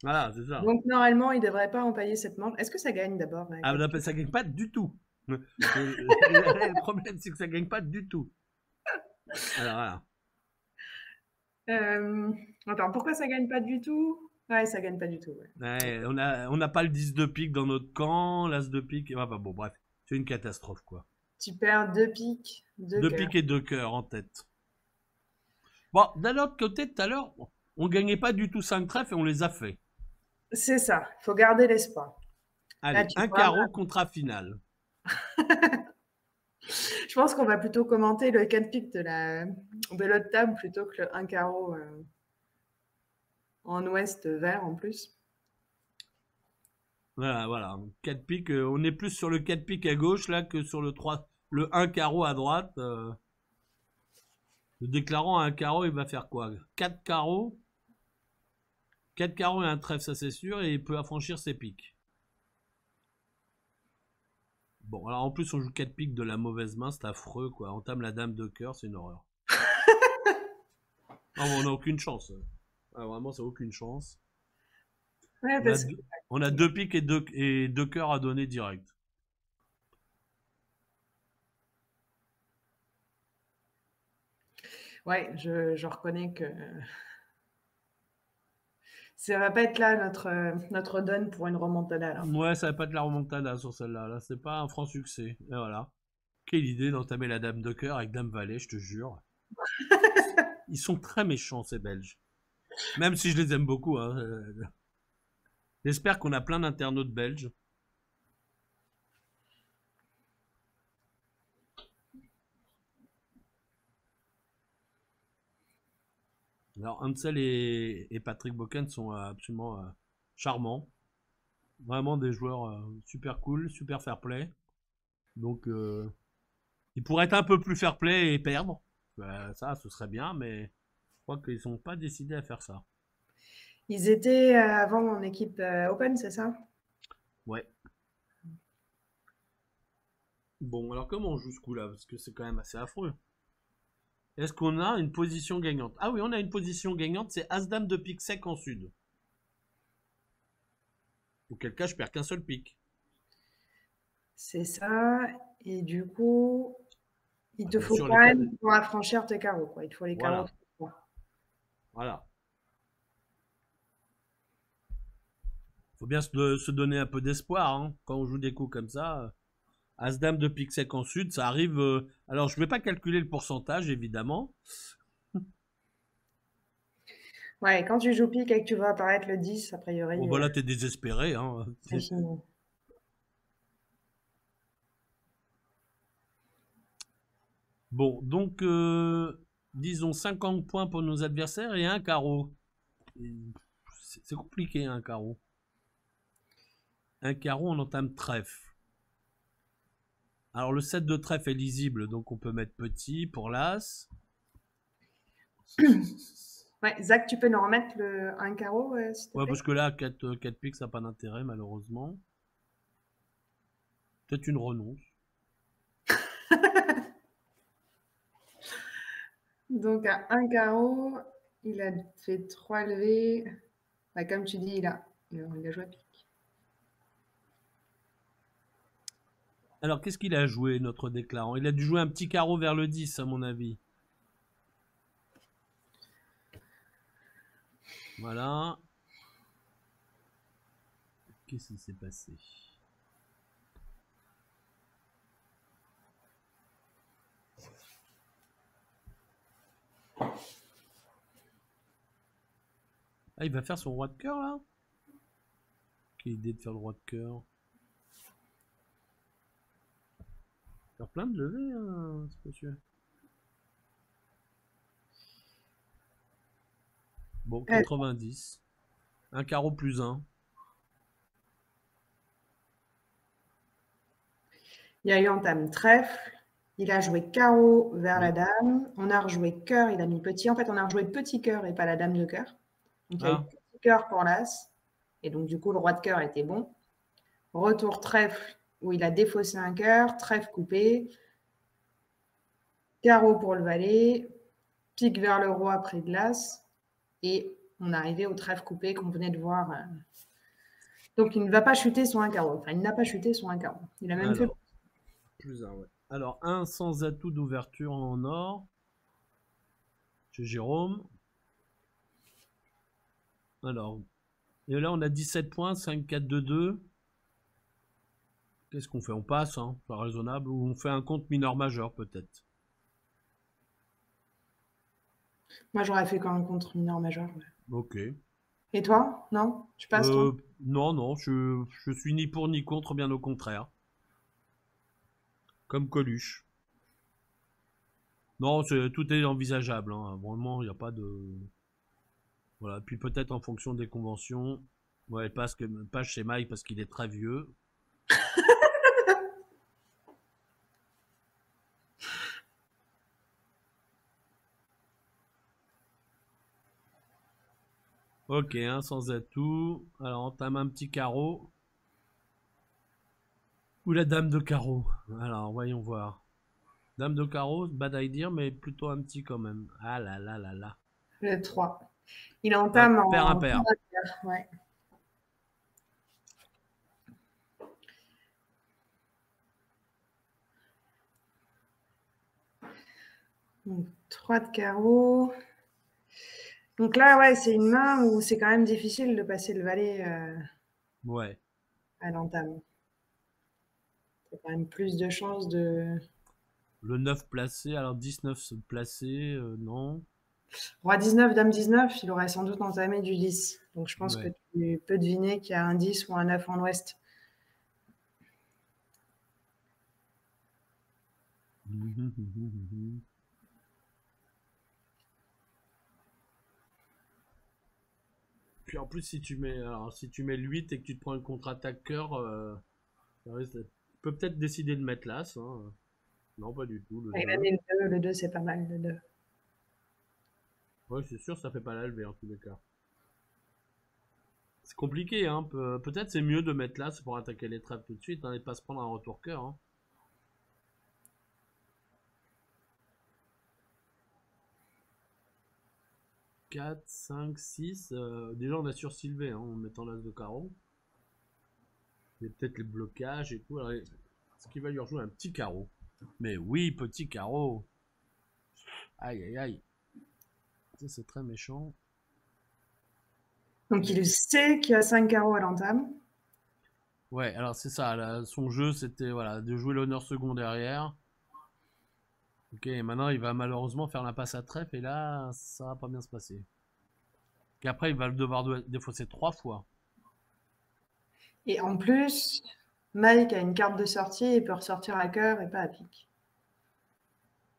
Voilà, c'est ça. Donc normalement, il devrait pas empailler cette manche. Est-ce que ça gagne d'abord, Ah, 4 ben, piques? ça gagne pas du tout. Le problème, c'est que ça gagne pas du tout. Alors voilà. Attends, pourquoi ça gagne pas du tout? Ouais, ça gagne pas du tout, ouais. Ouais, on n'a pas le 10 de pique dans notre camp, l'as de pique. Enfin, bon, bref, c'est une catastrophe, quoi. Tu perds 2 piques, 2 Deux cœurs. piques et deux cœurs en tête. Bon, d'un autre côté, tout à l'heure, on gagnait pas du tout 5 trèfles et on les a fait. C'est ça, il faut garder l'espoir. Là, Allez, tu un vois, carreau, contrat final. je pense qu'on va plutôt commenter le 4 piques de l'autre table plutôt que le 1 carreau en ouest vert en plus. Voilà, voilà. 4 piques, on est plus sur le 4 piques à gauche là que sur le 1 carreau à droite. Le déclarant à un carreau, il va faire quoi? 4 carreaux. 4 carreaux et un trèfle, ça c'est sûr, et il peut affranchir ses piques. Bon, alors en plus on joue 4 piques de la mauvaise main, c'est affreux quoi. On tame la dame de cœur, c'est une horreur. Non, on n'a aucune chance. Ah, vraiment, c'est aucune chance. Ouais, On a parce deux, on a deux piques et deux cœurs à donner direct. ouais, je reconnais que ça va pas être là notre donne pour une remontada là. Ouais, ça va pas de la remontada sur celle-là. Là, c'est pas un franc succès. Et voilà. Quelle idée d'entamer la dame de cœur avec dame valet, je te jure. Ils sont très méchants, ces Belges. Même si je les aime beaucoup. Hein. J'espère qu'on a plein d'internautes belges. Alors, Hansel et Patrick Boken sont absolument charmants. Vraiment des joueurs super cool, super fair play. Donc, ils pourraient être un peu plus fair play et perdre. Ça, ce serait bien, mais je crois qu'ils sont pas décidés à faire ça. Ils étaient avant en équipe Open, c'est ça? Ouais. Bon, alors comment on joue ce coup-là? Parce que c'est quand même assez affreux. Est-ce qu'on a une position gagnante? Ah oui, on a une position gagnante, c'est As-Dame de pique sec en sud. Auquel cas, je perds qu'un seul pique. C'est ça. Et du coup, il te Bien faut sûr, quand même pour affranchir tes carreaux, quoi. Il te faut les carreaux. Voilà, voilà. Faut bien se donner un peu d'espoir hein, quand on joue des coups comme ça. As-Dame de pique sec en sud, ça arrive. Alors, je ne vais pas calculer le pourcentage, évidemment. Ouais, quand tu joues pique et que tu vois apparaître le 10, a Bon, priori, bah là, t'es désespéré. Hein. c'est fini. Bon, donc, disons 50 points pour nos adversaires et un carreau. C'est compliqué, un carreau. Un carreau, on entame trèfle. Alors, le 7 de trèfle est lisible, donc on peut mettre petit pour l'as. Ouais, Zach, tu peux nous remettre un carreau, s'il te Ouais, plaît? parce que là, 4 piques, ça n'a pas d'intérêt, malheureusement. Peut-être une renonce. Donc, à un carreau, il a fait 3 levées. Bah, comme tu dis, il a joué à pique. Alors, qu'est-ce qu'il a joué, notre déclarant? Il a dû jouer un petit carreau vers le 10, à mon avis. Voilà. Qu'est-ce qui s'est passé? Ah, il va faire son roi de cœur, là? Quelle idée de faire le roi de cœur. Faire plein de levées, hein, c'est monsieur. Bon, 90. Un carreau plus 1. Il y a eu entame trèfle. Il a joué carreau vers la Oui. dame. On a rejoué cœur, il a mis petit. En fait, on a rejoué petit cœur et pas la dame de cœur. Donc, il y a eu Ah, petit cœur pour l'as. Et donc, du coup, le roi de cœur était bon. Retour trèfle, où il a défaussé un cœur. Trèfle coupé. Carreau pour le valet. Pique vers le roi près de l'as. Et on est arrivé au trèfle coupé qu'on venait de voir. Donc, il ne va pas chuter sur un carreau. Enfin, il n'a pas chuté sur un carreau. Il a même fait. alors, plus 1, ouais. Alors, un sans atout d'ouverture en or. Chez Jérôme. Alors, et là, on a 17 points, 5, 4, 2, 2. Qu'est-ce qu'on fait? On passe, hein, pas raisonnable, ou on fait un compte mineur majeur, peut-être. Moi, j'aurais fait quand même contre mineur majeur. Ouais. Ok. Et toi? Non? Tu passes, toi? Non, non, je suis ni pour ni contre, bien au contraire. Comme Coluche. Non, tout est envisageable, hein. Vraiment, il n'y a pas de... Voilà, puis peut-être en fonction des conventions. Ouais, pas chez Mike parce qu'il est très vieux. Ok, hein, sans atout. Alors, on tame un petit carreau. Ou la dame de carreau. Alors, voyons voir. Dame de carreau, bad idea, mais plutôt un petit quand même. Ah là là là là. Le 3. Il Ouais, entame paire en impair. ouais. Donc, 3 de carreau. Donc là, ouais, c'est une main où c'est quand même difficile de passer le valet Ouais. à l'entame. Il y a quand même plus de chances de... Le 9 placé, alors 19 placé, non. Roi 19, Dame 19, il aurait sans doute entamé du 10. Donc je pense que Ouais. tu peux deviner qu'il y a un 10 ou un 9 en ouest. Puis en plus, si tu mets le 8 et que tu te prends un contre-attaque cœur, tu peux peut-être décider de mettre l'as. Hein. Non, pas du tout, le Il a 2. mis le 2, c'est pas mal, le 2. Ouais, c'est sûr, ça fait pas la levée en tous les cas. C'est compliqué, hein. Peut-être c'est mieux de mettre l'as pour attaquer les trappes tout de suite hein, et pas se prendre un retour cœur. Hein. 4, 5, 6. Déjà, on a sursylvé hein, en mettant l'as de carreau. Il y a peut-être les blocages et tout. Alors, est-ce qu'il va lui rejouer un petit carreau? Mais oui, petit carreau. Aïe, aïe, aïe. C'est très méchant. Donc il sait qu'il y a 5 carreaux à l'entame. Ouais, alors c'est ça. Là, son jeu, c'était voilà, de jouer l'honneur second derrière. Ok, maintenant, il va malheureusement faire la passe à trèfle. Et là, ça va pas bien se passer. Et après, il va devoir défausser 3 fois. Et en plus, Mike a une carte de sortie et peut ressortir à cœur et pas à pique.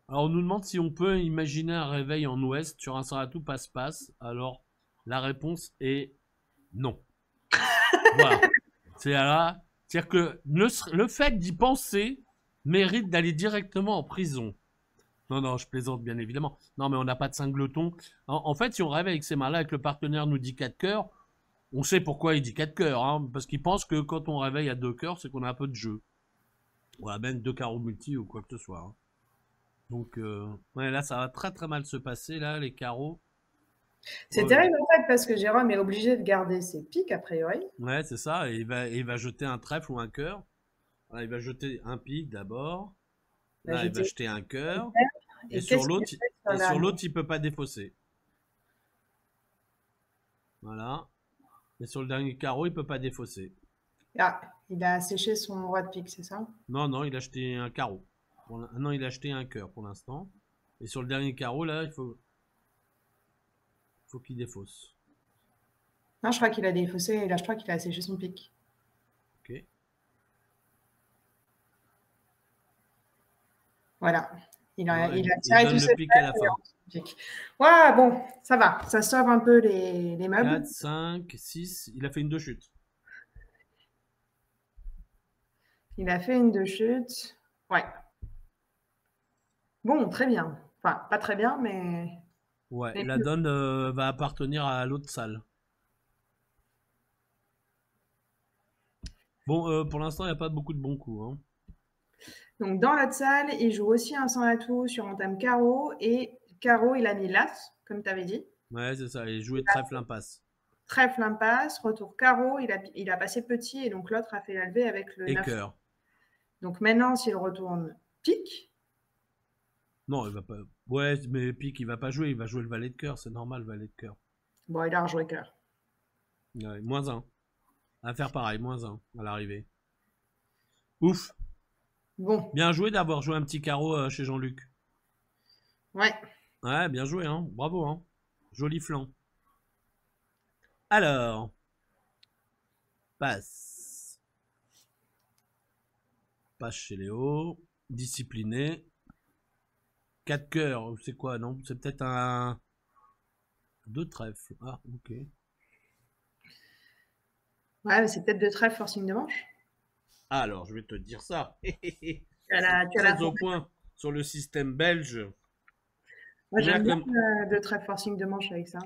Alors, on nous demande si on peut imaginer un réveil en ouest sur un Saratou passe-passe. Alors, la réponse est non. Voilà. C'est là. C'est-à-dire que le fait d'y penser mérite d'aller directement en prison. Non, non, je plaisante bien évidemment. Non, mais on n'a pas de cingleton. En fait, si on rêve avec ces mains-là et que le partenaire nous dit 4 cœurs, on sait pourquoi il dit 4 cœurs. Hein, parce qu'il pense que quand on réveille à 2 cœurs, c'est qu'on a un peu de jeu. On a même 2 carreaux multi ou quoi que ce soit. Hein. Donc, ouais, là, ça va très très mal se passer, là, les carreaux. C'est Ouais, terrible en fait parce que Jérôme est obligé de garder ses piques a priori. ouais c'est ça. Et il va jeter un trèfle ou un cœur. Voilà, il va jeter un pic d'abord. Il va Là, il va jeter jeter un cœur. Et et sur qu'est-ce qu'il l'autre, fait sur l'âne? il peut pas défausser. Voilà. Et sur le dernier carreau, il peut pas défausser. Ah, il a séché son roi de pique, c'est ça? Non, non, il a acheté un carreau. Non, il a acheté un cœur pour l'instant. Et sur le dernier carreau, là, faut qu'il défausse. Non, je crois qu'il a défaussé et là je crois qu'il a séché son pique. Ok. Voilà. Non, Il a il tiré tous donne le ses pic à la trèfles et fin. ensuite son pique. Ouais, bon, ça va. Ça sauve un peu les meubles. 4, 5, 6. Il a fait une 2 chutes. Il a fait une 2 chutes. Ouais. Bon, très bien. Enfin, pas très bien, Ouais, mais la donne va appartenir à l'autre salle. Bon, pour l'instant, il n'y a pas beaucoup de bons coups. Hein. donc dans l'autre salle, il joue aussi un sans atout sur entame carreau et carreau, il a mis l'as, comme tu avais dit. Ouais, c'est ça. Et jouer trèfle impasse. Trèfle impasse, retour carreau, il a passé petit et donc l'autre a fait la levée avec le Et 9. cœur. Donc maintenant, s'il retourne pique, Non, il va pas. Ouais, mais pique, il va pas jouer. Il va jouer le valet de cœur. C'est normal, valet de cœur. bon, il a rejoué cœur. Ouais, moins 1. À faire pareil, moins 1 à l'arrivée. Ouf. Bon, Bien joué d'avoir joué un petit carreau chez Jean-Luc. ouais. Ouais, bien joué, hein. Bravo, hein. Joli flanc. Alors, passe. Passe chez Léo. Discipliné. 4 cœurs, c'est quoi, non? C'est peut-être un... 2 trèfles. Ah, ok. Ouais, mais c'est peut-être de trèfle forcing de manche. Alors, je vais te dire ça. Tu as Je suis la très au point sur le système belge. Moi, Mais là, j'aime bien comme, de trèfle forcing de manche avec ça.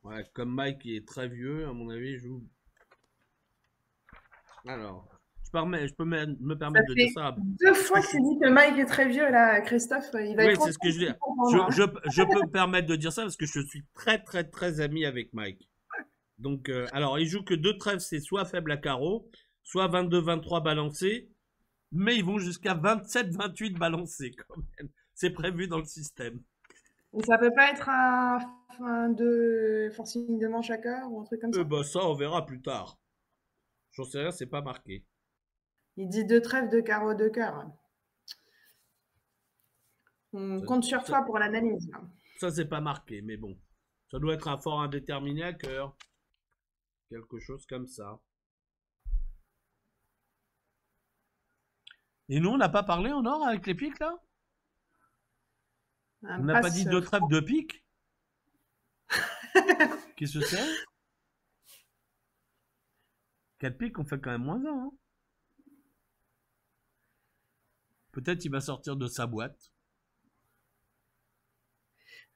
ouais, comme Mike est très vieux, à mon avis, joue. Alors, je peux me Ça permettre de dire fait ça 2 parce que fois je que suis. tu dis que Mike est très vieux, là, Christophe. Il va être Oui, content c'est ce que je de dis. comprendre. Hein. Je peux me permettre de dire ça parce que je suis très, très, très ami avec Mike. Donc, alors, il joue que deux trèfles, c'est soit faible à carreau, soit 22-23 balancé, mais ils vont jusqu'à 27-28 balancés quand même. C'est prévu dans le système. Et ça peut pas être un de forcing de manche à cœur ou un truc comme ça? Bah, ça, on verra plus tard. J'en sais rien, c'est pas marqué. Il dit deux trèfles de carreau de cœur. On Ça, compte sur ça, toi pour l'analyse. ça, c'est pas marqué, mais bon. Ça doit être un fort indéterminé à cœur. Quelque chose comme ça. Et nous, on n'a pas parlé en or avec les piques, là? Un On n'a pas dit passe deux trèfles de pique? Qu'est-ce que c'est? 4 piques, on fait quand même moins 1. Hein. Peut-être il va sortir de sa boîte.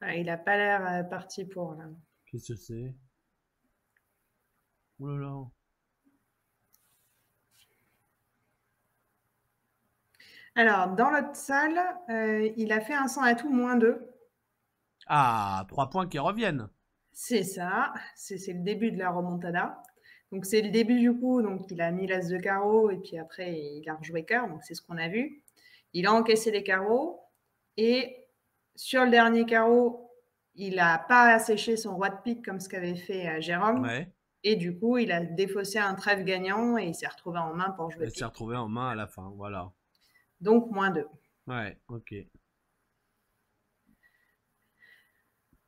Ah, il a pas l'air parti pour là. Qu'est-ce que c'est? Oh là là. Alors, dans l'autre salle, il a fait un 100 à tout, -2. Ah, 3 points qui reviennent. C'est ça, c'est le début de la remontada. Donc, c'est le début du coup, donc il a mis l'as de carreau et puis après, il a rejoué cœur, donc c'est ce qu'on a vu. Il a encaissé les carreaux et sur le dernier carreau, il n'a pas asséché son roi de pique comme ce qu'avait fait Jérôme. Ouais. Et du coup, il a défaussé un trèfle gagnant et il s'est retrouvé en main pour jouer Elle s'est pique. retrouvée en main à la fin, voilà. Donc, -2. Ouais, ok.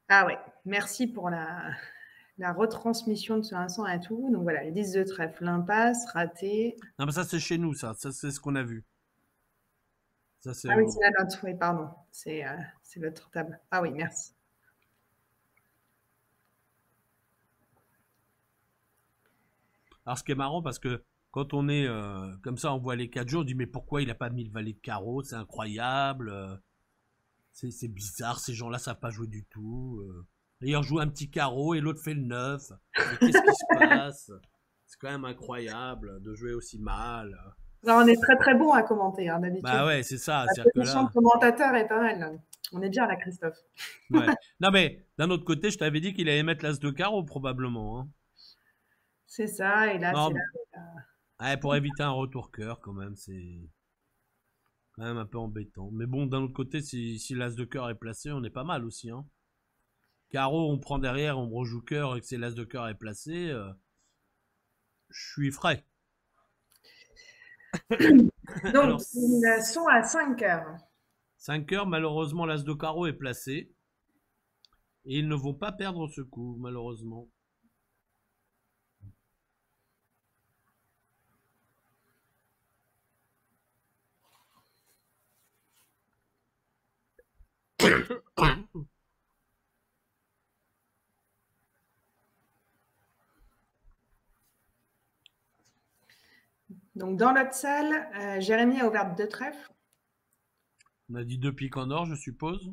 Ah ouais, merci pour la retransmission de ce 100 à tout. Donc voilà, les 10 de trèfle, l'impasse, raté. Non, mais ça, c'est chez nous, ça. Ça, c'est ce qu'on a vu. Ça, c'est. Ah oui, c'est la note, oui, pardon. C'est l'autre table. Ah oui, merci. Alors, ce qui est marrant, parce que quand on est comme ça, on voit les 4 jours, on dit, mais pourquoi il n'a pas mis le valet de carreau? C'est incroyable. C'est bizarre, ces gens-là savent pas jouer du tout. D'ailleurs, joue un petit carreau et l'autre fait le 9. Mais qu'est-ce qui se passe? C'est quand même incroyable de jouer aussi mal. Alors, on est très très bon à commenter, hein, d'habitude. Bah ouais, c'est ça. La C'est-à-dire que position là. de commentateur est pas mal. Là. On est bien là, Christophe. Ouais. Non, mais d'un autre côté, je t'avais dit qu'il allait mettre l'as de carreau, probablement. Hein. C'est ça, et là, c'est Non, là. ouais, pour éviter un retour cœur, quand même, c'est quand même un peu embêtant. Mais bon, d'un autre côté, si l'as de cœur est placé, on est pas mal aussi. Hein. Carreau, on prend derrière, on rejoue cœur et que c'est l'as de cœur est placé, je suis frais. Donc, Alors, ils sont à 5 heures. 5 cœurs, malheureusement, l'as de carreau est placé. Et ils ne vont pas perdre ce coup, malheureusement. Donc, dans l'autre salle, Jérémy a ouvert 2 trèfles. On a dit 2 piques en or, je suppose.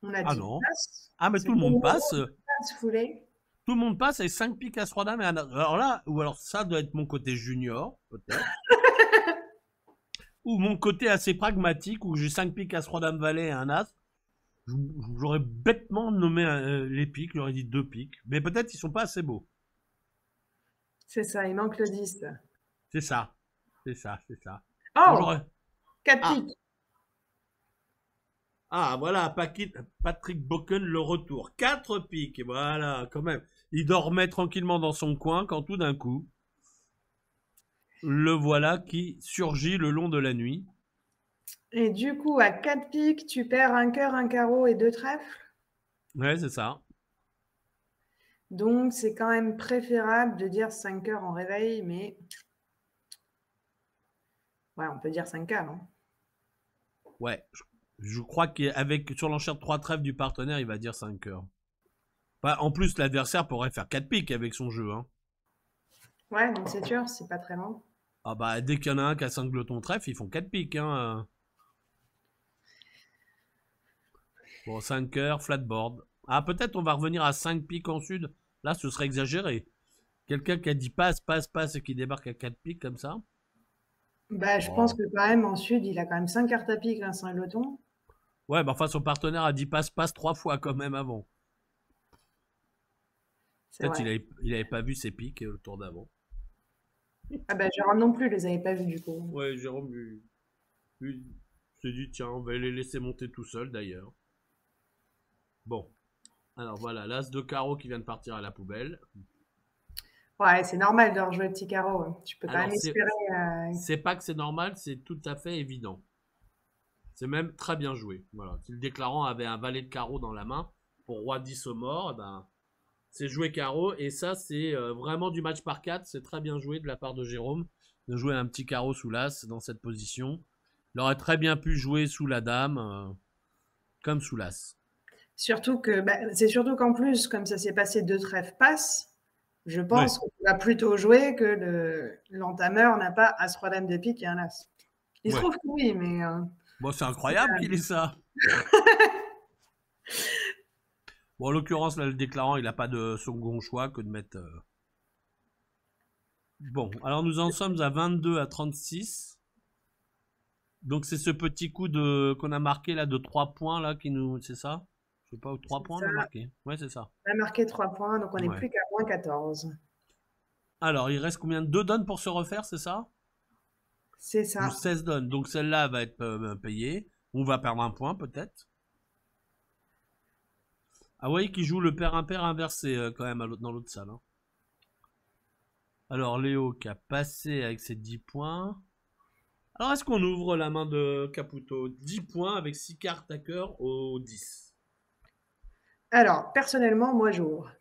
On a Ah dit non. passe. Ah, mais tout le monde passe. Passe foulée. Tout le monde passe avec 5 piques à 3 dames. Et alors là, ou alors ça doit être mon côté junior, peut-être. Ou mon côté assez pragmatique, où j'ai 5 piques à 3 dames valet et un as. J'aurais bêtement nommé les piques, j'aurais dit 2 piques. Mais peut-être ils sont pas assez beaux. C'est ça, il manque le 10. C'est ça. C'est ça, c'est ça. Oh 4 Ah. piques. Ah, voilà, Patrick Bocken, le retour. 4 piques, voilà, quand même. Il dormait tranquillement dans son coin quand tout d'un coup, le voilà qui surgit le long de la nuit. Et du coup, à 4 piques, tu perds un cœur, un carreau et 2 trèfles. Ouais, c'est ça. Donc, c'est quand même préférable de dire 5 cœurs en réveil, mais... Ouais, on peut dire 5 cœurs. Hein. Ouais, je crois qu'avec sur l'enchère de 3 trèfles du partenaire, il va dire 5 cœurs. Bah, en plus, l'adversaire pourrait faire 4 piques avec son jeu. Hein. Ouais, donc c'est sûr, c'est pas très long. Ah bah, dès qu'il y en a un qui a 5 glotons trèfle, ils font 4 piques. Hein. Bon, 5 cœurs, flatboard. Ah, peut-être on va revenir à 5 piques en sud. Là, ce serait exagéré. Quelqu'un qui a dit passe, passe, passe et qui débarque à 4 piques comme ça. Bah, je pense Oh. que quand même, en sud, il a quand même 5 cartes à pique, un singleton. Ouais, bah enfin, son partenaire a dit passe, passe 3 fois quand même avant. C'est Peut-être vrai. il avait pas vu ses piques le tour d'avant. Ah bah, Jérôme non plus, les avait pas vus du coup. Ouais, Jérôme, lui s'est dit, tiens, on va les laisser monter tout seul d'ailleurs. Bon, alors voilà, l'as de carreau qui vient de partir à la poubelle. Ouais, c'est normal de rejouer le petit carreau. Tu peux quand Alors, même espérer. c'est pas que c'est normal, c'est tout à fait évident. C'est même très bien joué. Voilà. Si le déclarant avait un valet de carreau dans la main, pour roi 10 au mort, eh ben, c'est jouer carreau. Et ça, c'est vraiment du match par 4. C'est très bien joué de la part de Jérôme de jouer un petit carreau sous l'as dans cette position. Il aurait très bien pu jouer sous la dame, comme sous l'as. Surtout que, bah, c'est surtout qu'en plus, comme ça s'est passé deux trèfles passe, je Ouais, pense qu'on va plutôt jouer que l'entameur n'a pas as-roi dame de pique et un as. Il se ouais. trouve que oui, mais Bon, c'est c'est incroyable qu'il ait ça. Bon, en l'occurrence, là, le déclarant, il n'a pas de second choix que de mettre. Bon, alors nous en sommes à 22 à 36. Donc c'est ce petit coup de qu'on a marqué là de 3 points là qui nous. C'est ça? Je sais pas, 3 c'est points ça. on a marqué. Ouais, c'est ça. On a marqué 3 points, donc on n'est Ouais. plus qu'à moins 14. Alors, il reste combien? 2 donnes pour se refaire, c'est ça? C'est Ou ça. 16 donnes. Donc celle-là va être payée. On va perdre un point peut-être. Ah oui, qui joue le père impair inversé quand même dans l'autre salle. Hein. Alors Léo qui a passé avec ses 10 points. Alors est-ce qu'on ouvre la main de Caputo? 10 points avec 6 cartes à cœur au 10. Alors, personnellement, moi, j'ouvre.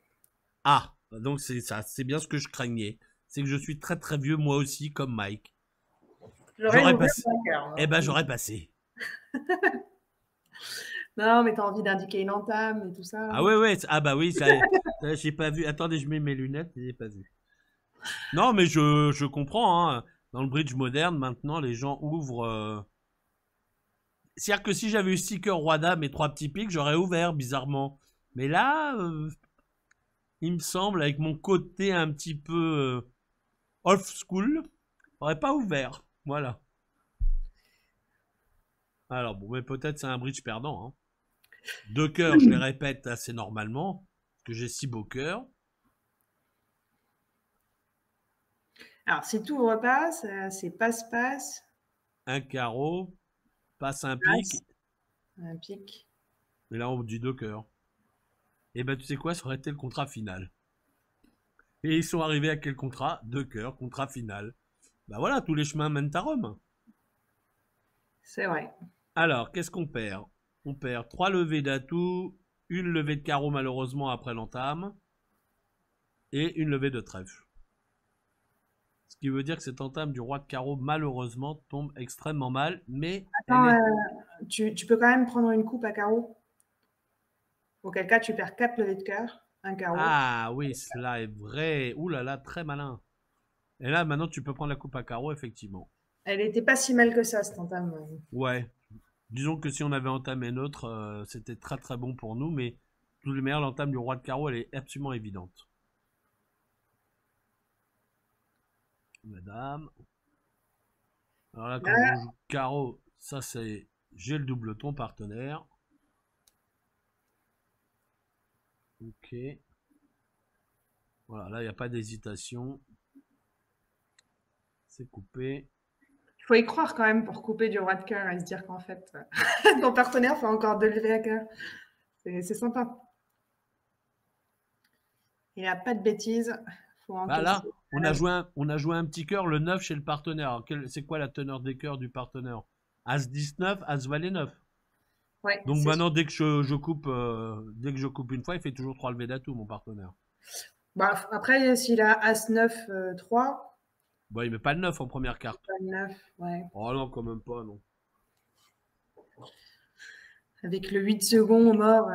Ah, donc c'est ça, c'est bien ce que je craignais. C'est que je suis très très vieux moi aussi comme Mike. J'aurais J'aurais ouvert passé. le vainqueur. Eh Hein. ben j'aurais passé. Non, mais t'as envie d'indiquer une entame et tout Ah ça. ouais ouais, ah bah oui, ça, j'ai pas vu. Attendez, je mets mes lunettes, j'ai pas vu. Non mais je comprends hein. Dans le bridge moderne, maintenant les gens ouvrent c'est-à-dire que si j'avais eu sticker roi dame et 3 petits pics, j'aurais ouvert bizarrement. Mais là il me semble avec mon côté un petit peu old school, j'aurais pas ouvert. Voilà. Alors bon, mais peut-être c'est un bridge perdant. Hein. Deux cœurs, je les répète assez normalement, parce que j'ai 6 beaux cœurs. Alors, si tout repasse, c'est passe-passe, Un carreau, passe un pic, as, un pique. et là on dit deux cœurs. Et ben tu sais quoi, ça aurait été le contrat final. Et ils sont arrivés à quel contrat? Deux cœurs, contrat final. Bah voilà, tous les chemins mènent à Rome. C'est vrai. Alors, qu'est-ce qu'on perd? On perd 3 levées d'atout, une levée de carreau malheureusement après l'entame, et une levée de trèfle. Ce qui veut dire que cette entame du roi de carreau malheureusement tombe extrêmement mal, mais elle Attends, est... tu peux quand même prendre une coupe à carreau. Auquel cas, tu perds 4 levées de cœur, un carreau. Ah oui, cela est vrai. Ouh là là, très malin. Et là, maintenant, tu peux prendre la coupe à carreau, effectivement. Elle était pas si mal que ça, cette entame. Ouais. Disons que si on avait entamé notre, c'était très très bon pour nous, mais tout le meilleur, l'entame du roi de carreau, elle est absolument évidente. Madame. Alors là, quand Là, on joue carreau, ça c'est... J'ai le double ton partenaire. Ok. Voilà, là, il n'y a pas d'hésitation. C'est coupé. il faut y croire quand même pour couper du roi de cœur et se dire qu'en fait, ton partenaire fait encore 2 levées à cœur. C'est sympa. Il n'y a pas de bêtises. Faut Bah encaisser. là, on a joué un petit cœur, le 9 chez le partenaire. C'est quoi la teneur des cœurs du partenaire? As 19, As valet 9. Ouais, Donc c'est sûr. maintenant, dès que je coupe une fois, il fait toujours 3 levées d'atout, mon partenaire. Bah, après, s'il a As-9, 3, Bon, il met pas le 9 en première carte. pas le 9, ouais. Oh non, quand même pas, non. Avec le 8 secondes au mort,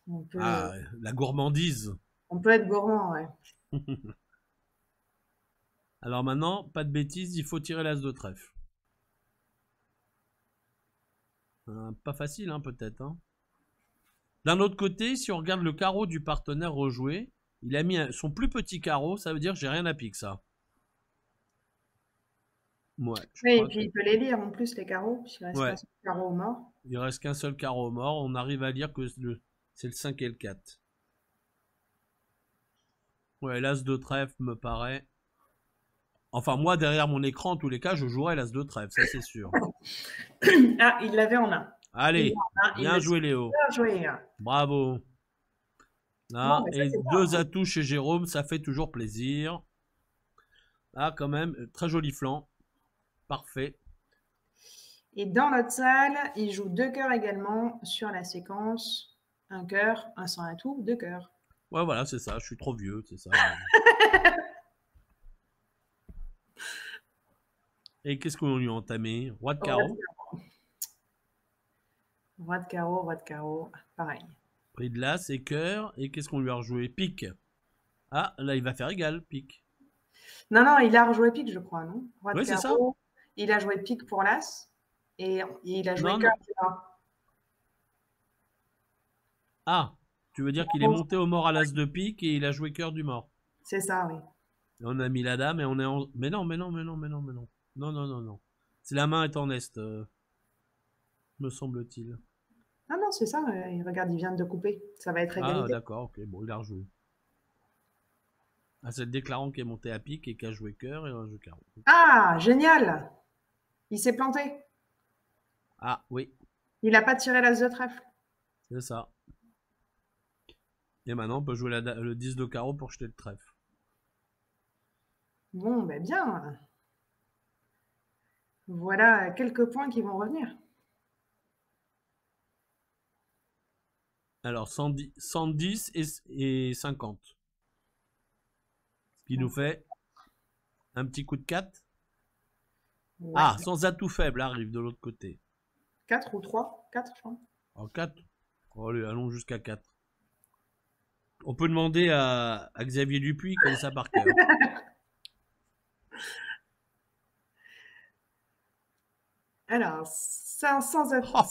on peut, Ah, la gourmandise. on peut être gourmand, ouais. Alors maintenant, pas de bêtises, il faut tirer l'as de trèfle. Pas facile, hein, peut-être. Hein. D'un autre côté, si on regarde le carreau du partenaire rejoué, il a mis son plus petit carreau, ça veut dire que j'ai rien à pique, ça. Ouais, oui, et puis il peut les lire en plus, les carreaux, puisqu'il reste qu'un seul carreau au mort. Il reste qu'un seul carreau au mort. On arrive à lire que c'est le 5 et le 4. Ouais, l'as de trèfle me paraît. Enfin, moi, derrière mon écran, en tous les cas, je jouerai l'as de trèfle, ça c'est sûr. Ah, il l'avait en main. Allez, bien joué Léo. Bien joué. Bravo. Là, bon, et deux atouts chez Jérôme, ça fait toujours plaisir. Là, quand même, très joli flanc. Parfait. Et dans notre salle, il joue 2 cœurs également sur la séquence. Un cœur, un sans atout, 2 cœurs. Ouais, voilà, c'est ça. Je suis trop vieux, c'est ça. Et qu'est-ce qu'on lui a entamé? Roi de carreau. Roi de carreau, roi de carreau. Pareil. Prix de l'as et cœur. Et qu'est-ce qu'on lui a rejoué? Pique. Ah, là, il va faire égal, pique. Non, non, il a rejoué pique, je crois, non? Roi de carreau. Il a joué pique pour l'as. Et il a joué cœur. Ah, tu veux dire qu'il est monté au mort à l'as de pique et il a joué cœur du mort. C'est ça, oui. Et on a mis la dame et on est en... Mais non. Non. Si la main est en est, me semble-t-il. Ah non, c'est ça. Regarde, il vient de couper. Ça va être égalité. Ah, d'accord, ok. Bon, il a rejoué. Ah, c'est le déclarant qui est monté à pique et qui a joué cœur et un jeu carreau. Ah, génial! Il s'est planté. Ah, oui. Il n'a pas tiré l'as de trèfle. C'est ça. Et maintenant, on peut jouer le 10 de carreau pour jeter le trèfle. Bon, ben bien. Voilà quelques points qui vont revenir. Alors, 110 et 50. Ce qui nous fait un petit coup de 4. Ouais. Ah, sans atout faible arrive de l'autre côté. 4 ou 3? 4, je crois. En 4. Oh, allez, allons jusqu'à 4. On peut demander à Xavier Dupuis, comme ça par cœur. Alors, ça, sans atout. Oh,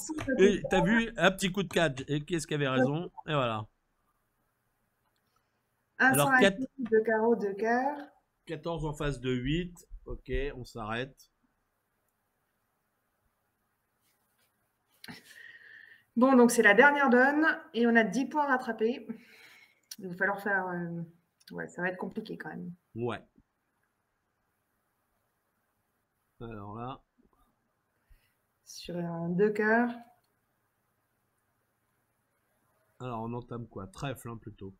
t'as vu, un petit coup de 4. Et qu'est-ce qui avait raison? Et voilà. Un sans atout, 2 carreaux, 2 cœurs. 14 en face de 8. Ok, on s'arrête. Bon, donc c'est la dernière donne et on a 10 points rattrapés. Il va falloir faire... Ouais, ça va être compliqué quand même. Ouais. Alors là... Sur un 2 cœurs. Alors on entame quoi? Trèfle, hein, plutôt.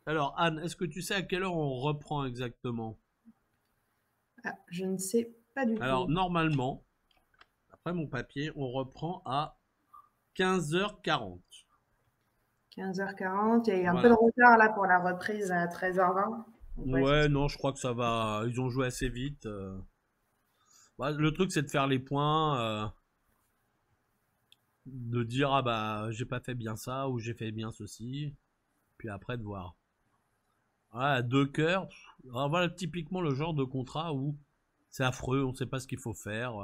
Alors Anne, est-ce que tu sais à quelle heure on reprend exactement? Ah, je ne sais pas du tout. Alors normalement, après mon papier, on reprend à 15h40. 15h40, il y a eu un peu de retard là pour la reprise à 13h20. Ouais, non, je crois que ça va. Ils ont joué assez vite. Bah, le truc, c'est de faire les points, de dire ah bah j'ai pas fait bien ça ou j'ai fait bien ceci, puis après de voir. Voilà, 2 cœurs. Alors voilà typiquement le genre de contrat où c'est affreux, on sait pas ce qu'il faut faire.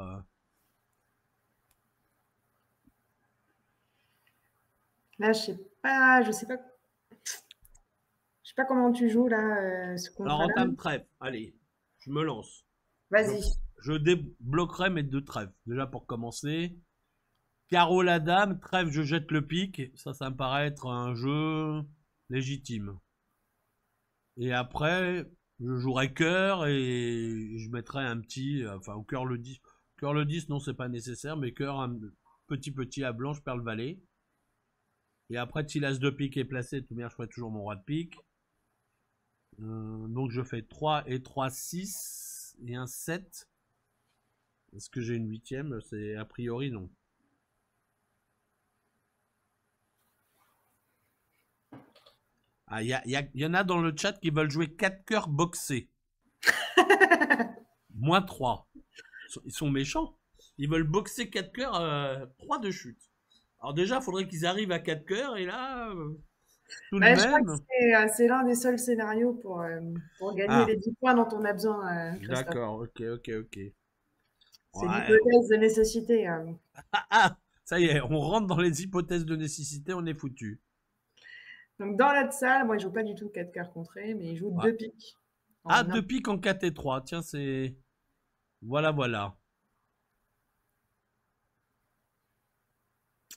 Là, je sais pas comment tu joues là ce contrat. Alors entame trèfle, allez, je me lance. Vas-y. Je débloquerai mes 2 trèfles. Déjà pour commencer. Carreau la dame, trèfle, je jette le pic. Ça me paraît être un jeu légitime. Et après, je jouerai cœur et je mettrai un petit, enfin au cœur le 10. Cœur le 10, non, c'est pas nécessaire, mais cœur un petit à blanche, perle valet. Et après, si l'as de pique est placé, tout bien, je ferai toujours mon roi de pique. Donc je fais 3 et 3, 6 et un 7. Est-ce que j'ai une 8ème? C'est a priori non. Ah, il y en a dans le chat qui veulent jouer 4 cœurs boxés. Moins 3. Ils sont méchants. Ils veulent boxer 4 cœurs, 3 de chute. Alors déjà, il faudrait qu'ils arrivent à 4 cœurs et là, tout de Bah, je crois que même. c'est l'un des seuls scénarios pour gagner Ah, les 10 points dont on a besoin, Christophe. d'accord, ok. C'est Ouais. l'hypothèse de nécessité. Ah, ça y est, on rentre dans les hypothèses de nécessité, on est foutu. Donc dans l'autre salle, moi, il joue pas du tout 4 cœurs contrés, mais il joue Ouais. 2 piques Ah, en 2 or. piques en 4 et 3. Tiens, c'est. Voilà.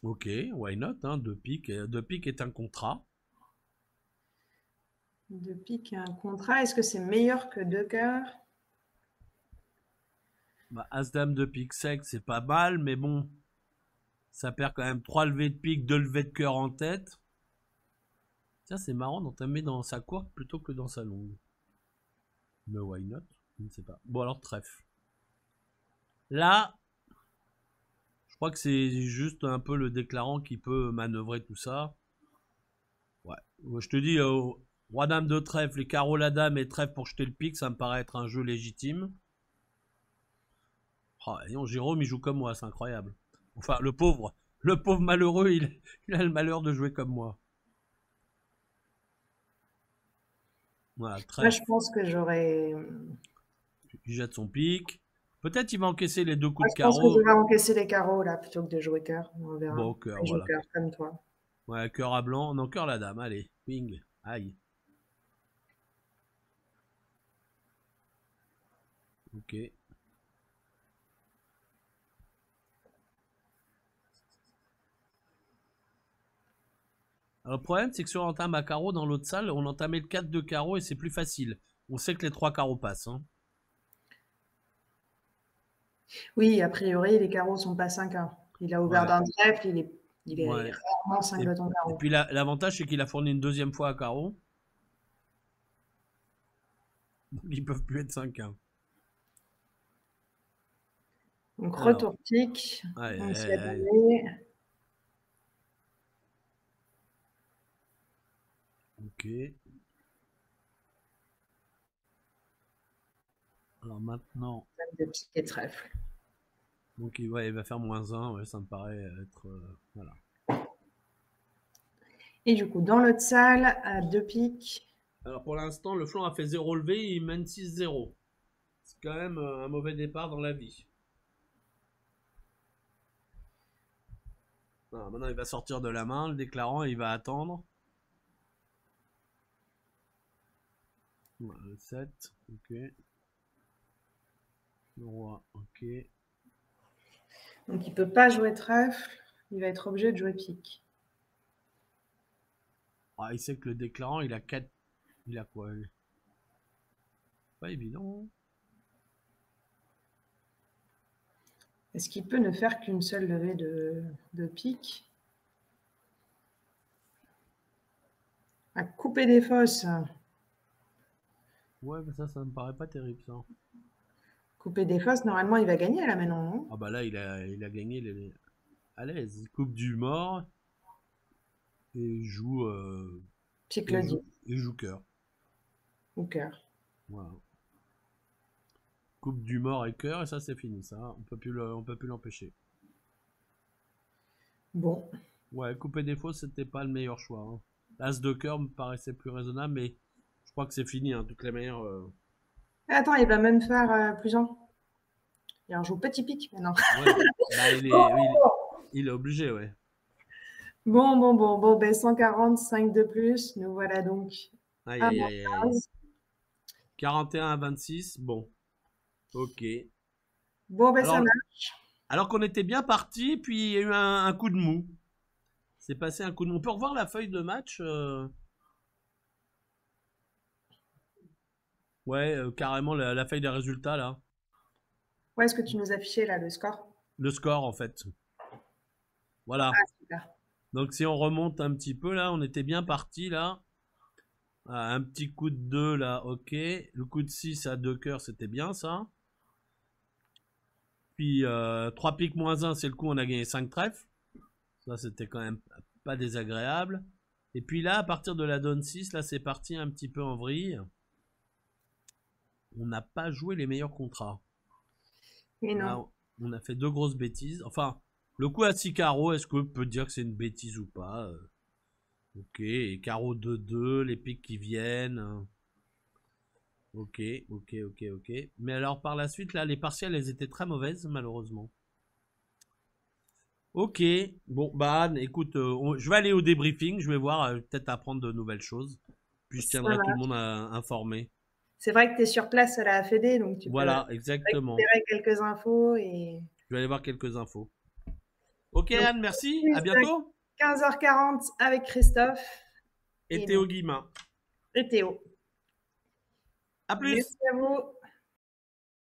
Ok, why not, hein, 2 piques. 2 piques est un contrat. 2 piques et un contrat. Est-ce que c'est meilleur que 2 cœurs? Bah, As-Dame de pique sec, c'est pas mal, mais bon, ça perd quand même 3 levées de pique, 2 levées de cœur en tête. Tiens, c'est marrant d'entamer dans sa courte plutôt que dans sa longue. Mais why not? Je ne sais pas. Bon, alors, trèfle. Là, je crois que c'est juste un peu le déclarant qui peut manœuvrer tout ça. Ouais. Je te dis, roi dame de trèfle, les carreaux la dame et trèfle pour jeter le pique, ça me paraît être un jeu légitime. Oh, et non, Jérôme, il joue comme moi, c'est incroyable. Enfin, le pauvre malheureux, il a le malheur de jouer comme moi. Voilà, Moi, je trèfle, pense que j'aurais. il jette son pique. Peut-être il va encaisser les 2 coups Moi, de je pense que carreau. j'aurais encaissé les carreaux là plutôt que de jouer cœur. On verra. Bon, cœur, Je joue voilà. cœur comme toi. Ouais, cœur à blanc. Non, cœur la dame, allez. Ping. Aïe. Ok. Alors, le problème, c'est que si on entame à carreau dans l'autre salle, on entamait le 4 de carreau et c'est plus facile. On sait que les 3 carreaux passent. Hein. Oui, a priori, les carreaux sont pas 5-1. Il a ouvert Ouais. d'un trèfle, il est Ouais. rarement Et, singleton et carreau. puis l'avantage, c'est qu'il a fourni une deuxième fois à carreau. Donc, ils peuvent plus être 5-1. Donc Alors, retour pique, on s'y allez. attendait. Ok. Alors maintenant, De pique et trèfle. donc il va faire -1. Ouais, ça me paraît être. Voilà. Et du coup, dans l'autre salle, à 2 piques. Alors pour l'instant, le flanc a fait 0 levé et il mène 6-0. C'est quand même un mauvais départ dans la vie. Alors, maintenant, il va sortir de la main, le déclarant, il va attendre. Voilà, le 7, ok. Le roi, ok. Donc il peut pas jouer trèfle, il va être obligé de jouer pique. Ah, il sait que le déclarant, il a 4. Il a quoi lui? Pas évident. Est-ce qu'il peut ne faire qu'une seule levée de pique? À couper des fosses. Ouais, mais ça me paraît pas terrible ça. Couper des fosses, normalement, il va gagner là maintenant, non? Ah bah là, il a gagné les. À l'aise. Il coupe du mort et il joue. Pique le 10 Il joue cœur. ou cœur. Voilà. Coupe du mort et cœur et ça c'est fini ça. On peut plus l'empêcher. Bon. Ouais, couper des fausses c'était pas le meilleur choix. Hein. L'as de cœur me paraissait plus raisonnable mais je crois que c'est fini. Hein, toutes les meilleures. Attends, il va même faire plus un. Il en joue petit pique maintenant. Ouais. Bah il est obligé ouais. Bon, ben 145 de plus. Nous voilà donc Aïe à aïe moins aïe aïe. 15. 41 à 26. Bon. Ok. Bon, ben ça Alors marche. alors qu'on était bien parti puis il y a eu un coup de mou. C'est passé un coup de mou. On peut revoir la feuille de match. Ouais, carrément la feuille des résultats là. Où est-ce que tu nous affichais là le score? Le score en fait. Voilà. Ah, super. Donc si on remonte un petit peu là, on était bien parti là. Ah, un petit coup de 2 là, ok. Le coup de 6 à 2 cœurs, c'était bien ça. Puis 3 piques -1, c'est le coup, on a gagné 5 trèfles. Ça c'était quand même pas désagréable. Et puis là, à partir de la donne 6, là c'est parti un petit peu en vrille. On n'a pas joué les meilleurs contrats. Et Là, non. On a fait 2 grosses bêtises. Enfin, le coup à 6 carreaux, est-ce qu'on peut dire que c'est une bêtise ou pas? Ok, et carreau 2-2, les piques qui viennent. Ok, ok, ok, ok. Mais alors par la suite, là, les partielles, elles étaient très mauvaises, malheureusement. Ok, bon, bah Anne, écoute, je vais aller au débriefing, je vais voir, peut-être apprendre de nouvelles choses. Puis je Ça tiendrai tout le marche. monde informé. C'est vrai que tu es sur place à la Fédé, donc tu peux Voilà, exactement. récupérer quelques infos. Et Je vais aller voir quelques infos. Ok donc, Anne, merci, à plus à bientôt. 15h40 avec Christophe Et et, Théo donc, Guillemin. et Théo. À Merci plus. à vous.